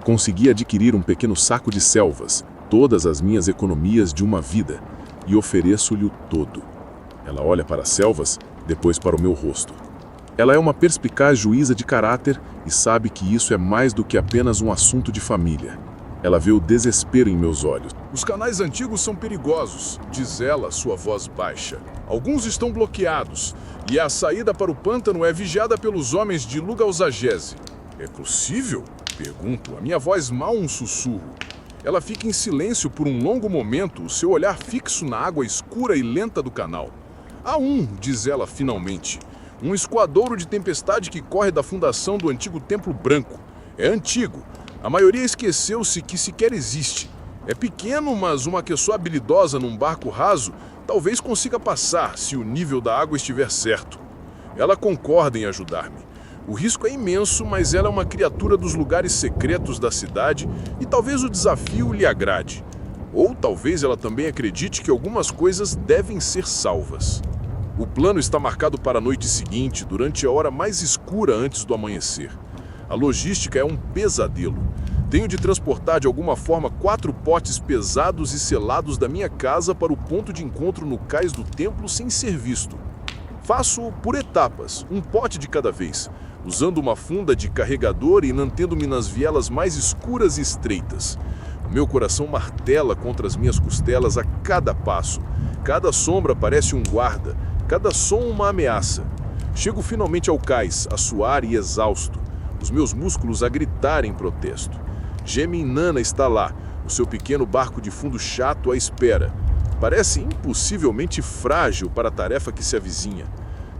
Consegui adquirir um pequeno saco de selvas, todas as minhas economias de uma vida, e ofereço-lhe o todo. Ela olha para as selvas, depois para o meu rosto. Ela é uma perspicaz juíza de caráter e sabe que isso é mais do que apenas um assunto de família. Ela vê o desespero em meus olhos. Os canais antigos são perigosos, diz ela, sua voz baixa. Alguns estão bloqueados, e a saída para o pântano é vigiada pelos homens de Lugal-Zagese. É possível? Pergunto, a minha voz mal um sussurro. Ela fica em silêncio por um longo momento, o seu olhar fixo na água escura e lenta do canal. Há diz ela finalmente, um escoadouro de tempestade que corre da fundação do antigo Templo Branco. É antigo. A maioria esqueceu-se que sequer existe. É pequeno, mas uma pessoa habilidosa num barco raso talvez consiga passar se o nível da água estiver certo. Ela concorda em ajudar-me. O risco é imenso, mas ela é uma criatura dos lugares secretos da cidade e talvez o desafio lhe agrade. Ou talvez ela também acredite que algumas coisas devem ser salvas. O plano está marcado para a noite seguinte, durante a hora mais escura antes do amanhecer. A logística é um pesadelo. Tenho de transportar de alguma forma 4 potes pesados e selados da minha casa para o ponto de encontro no cais do templo sem ser visto. Faço por etapas, um pote de cada vez, usando uma funda de carregador e mantendo-me nas vielas mais escuras e estreitas. O meu coração martela contra as minhas costelas a cada passo. Cada sombra parece um guarda, cada som uma ameaça. Chego finalmente ao cais, a suar e exausto, os meus músculos a gritar em protesto. Geminana está lá, o seu pequeno barco de fundo chato à espera. Parece impossivelmente frágil para a tarefa que se avizinha.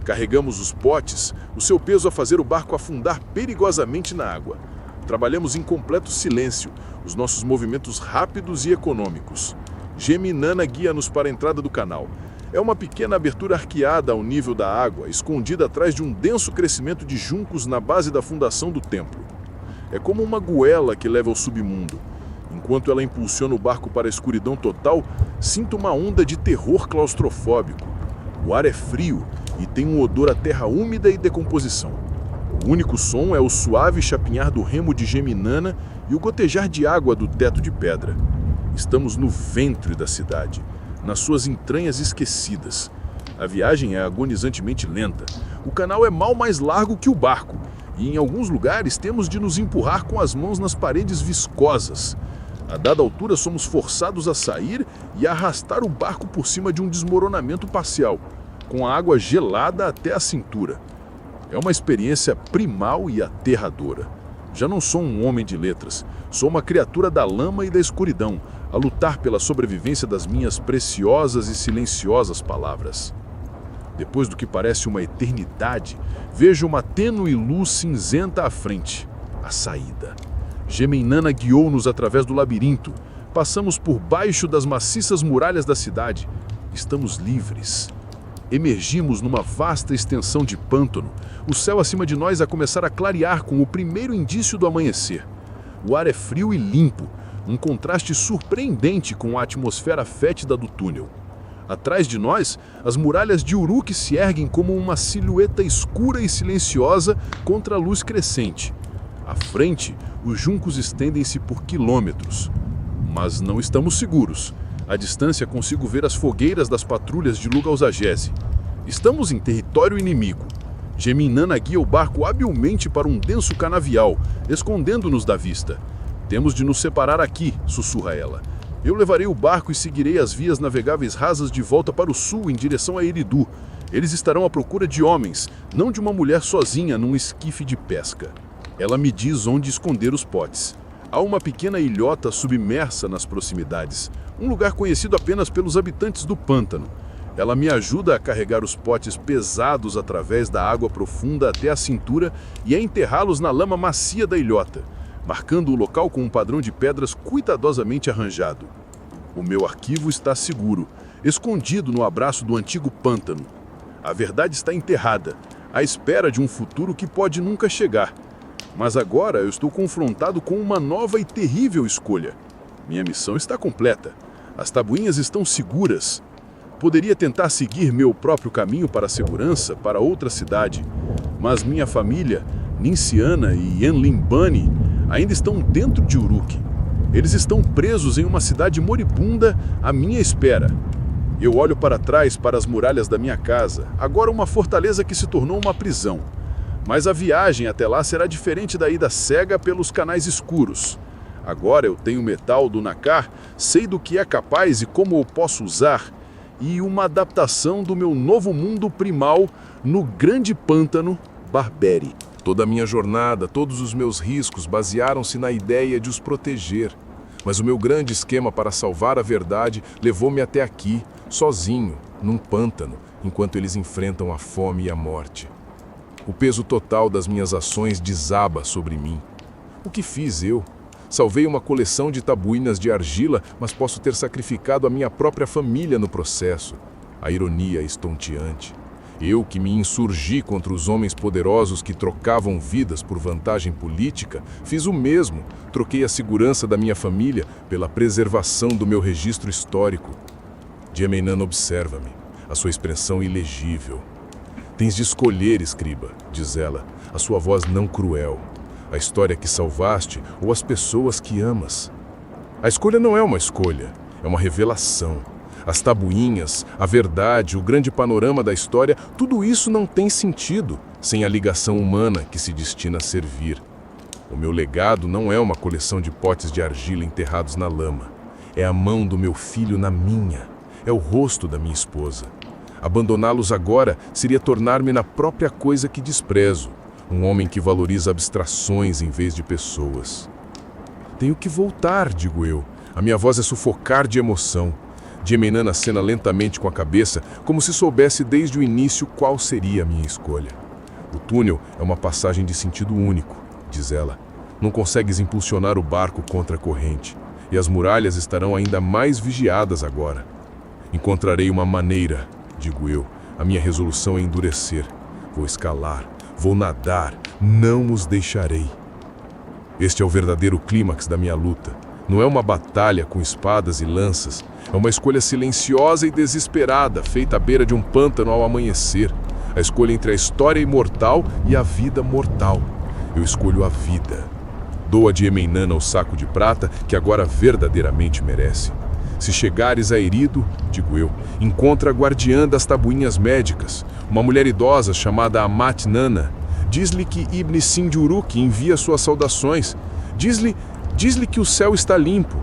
Carregamos os potes, o seu peso a fazer o barco afundar perigosamente na água. Trabalhamos em completo silêncio, os nossos movimentos rápidos e econômicos. Geminana guia-nos para a entrada do canal. É uma pequena abertura arqueada ao nível da água, escondida atrás de um denso crescimento de juncos na base da fundação do templo. É como uma goela que leva ao submundo. Enquanto ela impulsiona o barco para a escuridão total, sinto uma onda de terror claustrofóbico. O ar é frio e tem um odor a terra úmida e decomposição. O único som é o suave chapinhar do remo de Geminana e o gotejar de água do teto de pedra. Estamos no ventre da cidade, nas suas entranhas esquecidas. A viagem é agonizantemente lenta. O canal é mal mais largo que o barco, e em alguns lugares temos de nos empurrar com as mãos nas paredes viscosas. A dada altura somos forçados a sair e a arrastar o barco por cima de um desmoronamento parcial, com a água gelada até a cintura. É uma experiência primal e aterradora. Já não sou um homem de letras, sou uma criatura da lama e da escuridão, a lutar pela sobrevivência das minhas preciosas e silenciosas palavras. Depois do que parece uma eternidade, vejo uma tênue luz cinzenta à frente, a saída. Geminana guiou-nos através do labirinto, passamos por baixo das maciças muralhas da cidade. Estamos livres. Emergimos numa vasta extensão de pântano, o céu acima de nós a começar a clarear com o primeiro indício do amanhecer. O ar é frio e limpo, um contraste surpreendente com a atmosfera fétida do túnel. Atrás de nós, as muralhas de Uruk se erguem como uma silhueta escura e silenciosa contra a luz crescente. À frente, os juncos estendem-se por quilômetros. Mas não estamos seguros. À distância consigo ver as fogueiras das patrulhas de Lugal-Zagese. Estamos em território inimigo. Geminana guia o barco habilmente para um denso canavial, escondendo-nos da vista. Temos de nos separar aqui, sussurra ela. Eu levarei o barco e seguirei as vias navegáveis rasas de volta para o sul em direção a Eridu. Eles estarão à procura de homens, não de uma mulher sozinha num esquife de pesca. Ela me diz onde esconder os potes. Há uma pequena ilhota submersa nas proximidades, um lugar conhecido apenas pelos habitantes do pântano. Ela me ajuda a carregar os potes pesados através da água profunda até a cintura e a enterrá-los na lama macia da ilhota, marcando o local com um padrão de pedras cuidadosamente arranjado. O meu arquivo está seguro, escondido no abraço do antigo pântano. A verdade está enterrada, à espera de um futuro que pode nunca chegar. Mas agora eu estou confrontado com uma nova e terrível escolha. Minha missão está completa. As tabuinhas estão seguras. Poderia tentar seguir meu próprio caminho para a segurança, para outra cidade. Mas minha família, Ninciana e Yanlimbani, ainda estão dentro de Uruk. Eles estão presos em uma cidade moribunda à minha espera. Eu olho para trás para as muralhas da minha casa, agora uma fortaleza que se tornou uma prisão. Mas a viagem até lá será diferente da ida cega pelos canais escuros. Agora eu tenho metal do Nakar, sei do que é capaz e como eu posso usar, e uma adaptação do meu novo mundo primal no grande pântano Barberi. Toda a minha jornada, todos os meus riscos basearam-se na ideia de os proteger. Mas o meu grande esquema para salvar a verdade levou-me até aqui, sozinho, num pântano, enquanto eles enfrentam a fome e a morte. O peso total das minhas ações desaba sobre mim. O que fiz eu? Salvei uma coleção de tabuínas de argila, mas posso ter sacrificado a minha própria família no processo. A ironia estonteante. Eu que me insurgi contra os homens poderosos que trocavam vidas por vantagem política, fiz o mesmo. Troquei a segurança da minha família pela preservação do meu registro histórico. Djemenan observa-me, a sua expressão ilegível. Tens de escolher, escriba, diz ela, a sua voz não cruel. A história que salvaste ou as pessoas que amas. A escolha não é uma escolha, é uma revelação. As tabuinhas, a verdade, o grande panorama da história, tudo isso não tem sentido sem a ligação humana que se destina a servir. O meu legado não é uma coleção de potes de argila enterrados na lama. É a mão do meu filho na minha. É o rosto da minha esposa. Abandoná-los agora seria tornar-me na própria coisa que desprezo. Um homem que valoriza abstrações em vez de pessoas. Tenho que voltar, digo eu. A minha voz é sufocar de emoção. Djemenan acena lentamente com a cabeça, como se soubesse desde o início qual seria a minha escolha. O túnel é uma passagem de sentido único, diz ela. Não consegues impulsionar o barco contra a corrente, e as muralhas estarão ainda mais vigiadas agora. Encontrarei uma maneira, digo eu. A minha resolução é endurecer. Vou escalar. Vou nadar, não os deixarei. Este é o verdadeiro clímax da minha luta. Não é uma batalha com espadas e lanças. É uma escolha silenciosa e desesperada, feita à beira de um pântano ao amanhecer. A escolha entre a história imortal e a vida mortal. Eu escolho a vida. Dou a Djemenan o saco de prata que agora verdadeiramente merece. Se chegares a Erido, digo eu, encontra a guardiã das tabuinhas médicas, uma mulher idosa chamada Amat Nana. Diz-lhe que Ibn Sinduruk envia suas saudações. Diz-lhe que o céu está limpo.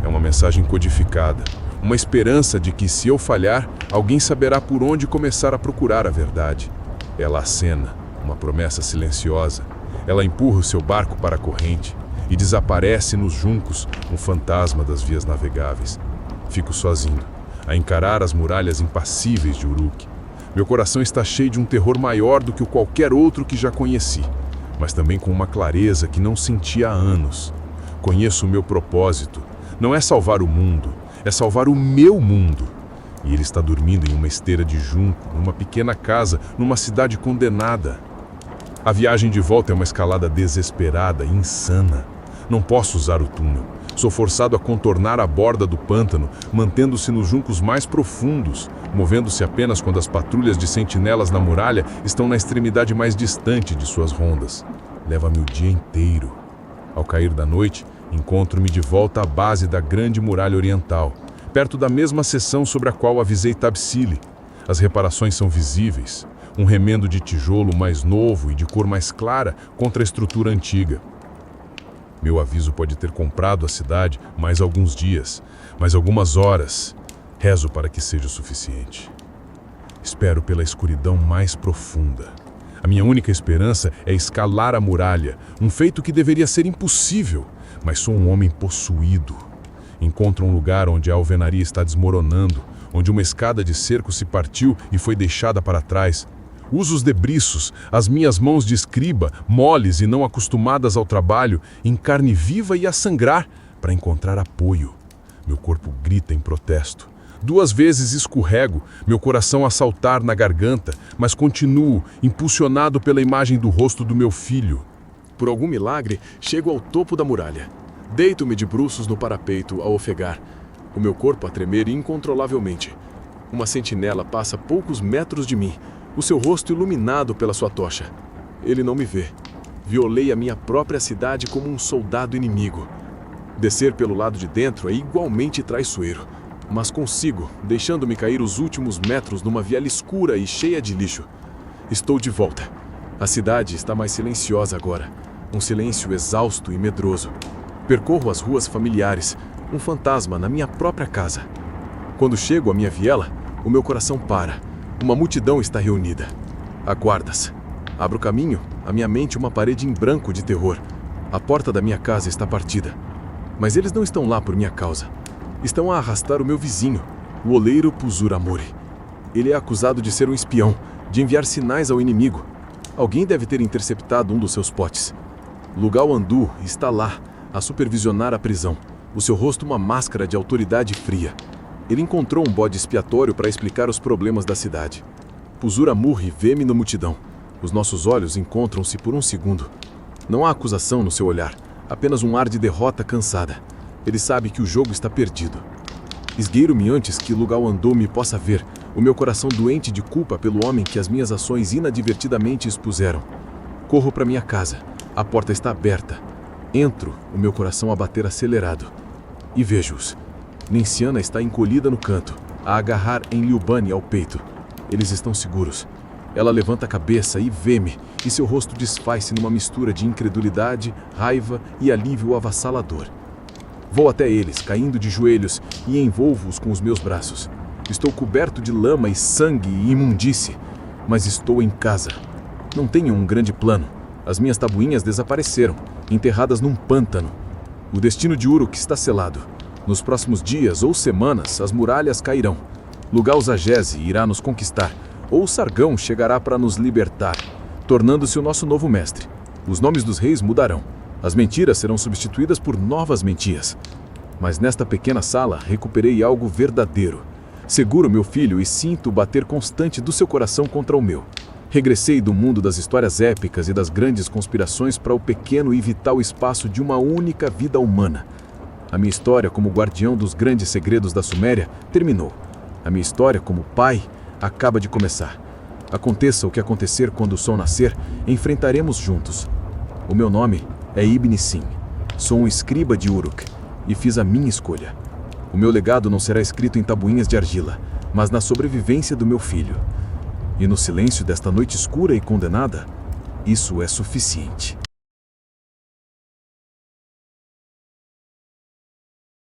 É uma mensagem codificada, uma esperança de que, se eu falhar, alguém saberá por onde começar a procurar a verdade. Ela acena, uma promessa silenciosa. Ela empurra o seu barco para a corrente e desaparece nos juncos, um fantasma das vias navegáveis. Fico sozinho, a encarar as muralhas impassíveis de Uruk. Meu coração está cheio de um terror maior do que qualquer outro que já conheci, mas também com uma clareza que não senti há anos. Conheço o meu propósito. Não é salvar o mundo, é salvar o meu mundo. E ele está dormindo em uma esteira de junco, numa pequena casa, numa cidade condenada. A viagem de volta é uma escalada desesperada, insana. Não posso usar o túnel. Sou forçado a contornar a borda do pântano, mantendo-se nos juncos mais profundos, movendo-se apenas quando as patrulhas de sentinelas na muralha estão na extremidade mais distante de suas rondas. Leva-me o dia inteiro. Ao cair da noite, encontro-me de volta à base da grande muralha oriental, perto da mesma seção sobre a qual avisei Tabsili. As reparações são visíveis. Um remendo de tijolo mais novo e de cor mais clara contra a estrutura antiga. Meu aviso pode ter comprado a cidade mais alguns dias, mais algumas horas. Rezo para que seja o suficiente. Espero pela escuridão mais profunda. A minha única esperança é escalar a muralha, um feito que deveria ser impossível, mas sou um homem possuído. Encontro um lugar onde a alvenaria está desmoronando, onde uma escada de cerco se partiu e foi deixada para trás. Uso os debriços, as minhas mãos de escriba, moles e não acostumadas ao trabalho, em carne viva e a sangrar, para encontrar apoio. Meu corpo grita em protesto. 2 vezes escorrego, meu coração a saltar na garganta, mas continuo, impulsionado pela imagem do rosto do meu filho. Por algum milagre, chego ao topo da muralha. Deito-me de bruços no parapeito a ofegar, o meu corpo a tremer incontrolavelmente. Uma sentinela passa a poucos metros de mim, o seu rosto iluminado pela sua tocha. Ele não me vê. Violei a minha própria cidade como um soldado inimigo. Descer pelo lado de dentro é igualmente traiçoeiro, mas consigo, deixando-me cair os últimos metros numa viela escura e cheia de lixo. Estou de volta. A cidade está mais silenciosa agora, um silêncio exausto e medroso. Percorro as ruas familiares, um fantasma na minha própria casa. Quando chego à minha viela, o meu coração para. Uma multidão está reunida. Há guardas. Abro caminho, a minha mente uma parede em branco de terror. A porta da minha casa está partida. Mas eles não estão lá por minha causa. Estão a arrastar o meu vizinho, o oleiro Puzuramori. Ele é acusado de ser um espião, de enviar sinais ao inimigo. Alguém deve ter interceptado um dos seus potes. Lugal Andu está lá, a supervisionar a prisão, o seu rosto uma máscara de autoridade fria. Ele encontrou um bode expiatório para explicar os problemas da cidade. Puzuramori vê-me na multidão. Os nossos olhos encontram-se por um segundo. Não há acusação no seu olhar, apenas um ar de derrota cansada. Ele sabe que o jogo está perdido. Esgueiro-me antes que Lugal Andu me possa ver, o meu coração doente de culpa pelo homem que as minhas ações inadvertidamente expuseram. Corro para minha casa. A porta está aberta. Entro, o meu coração a bater acelerado. E vejo-os. Nenciana está encolhida no canto, a agarrar em Liubani ao peito. Eles estão seguros. Ela levanta a cabeça e vê-me, e seu rosto desfaz-se numa mistura de incredulidade, raiva e alívio avassalador. Vou até eles, caindo de joelhos, e envolvo-os com os meus braços. Estou coberto de lama e sangue e imundície, mas estou em casa. Não tenho um grande plano. As minhas tabuinhas desapareceram, enterradas num pântano. O destino de Uruk está selado. Nos próximos dias ou semanas, as muralhas cairão. Lugal Zagese irá nos conquistar, ou Sargão chegará para nos libertar, tornando-se o nosso novo mestre. Os nomes dos reis mudarão. As mentiras serão substituídas por novas mentiras. Mas nesta pequena sala recuperei algo verdadeiro. Seguro meu filho e sinto o bater constante do seu coração contra o meu. Regressei do mundo das histórias épicas e das grandes conspirações para o pequeno e vital espaço de uma única vida humana. A minha história como guardião dos grandes segredos da Suméria terminou. A minha história como pai acaba de começar. Aconteça o que acontecer quando o sol nascer, enfrentaremos juntos. O meu nome é Ibn Sin. Sou um escriba de Uruk e fiz a minha escolha. O meu legado não será escrito em tabuinhas de argila, mas na sobrevivência do meu filho. E no silêncio desta noite escura e condenada, isso é suficiente.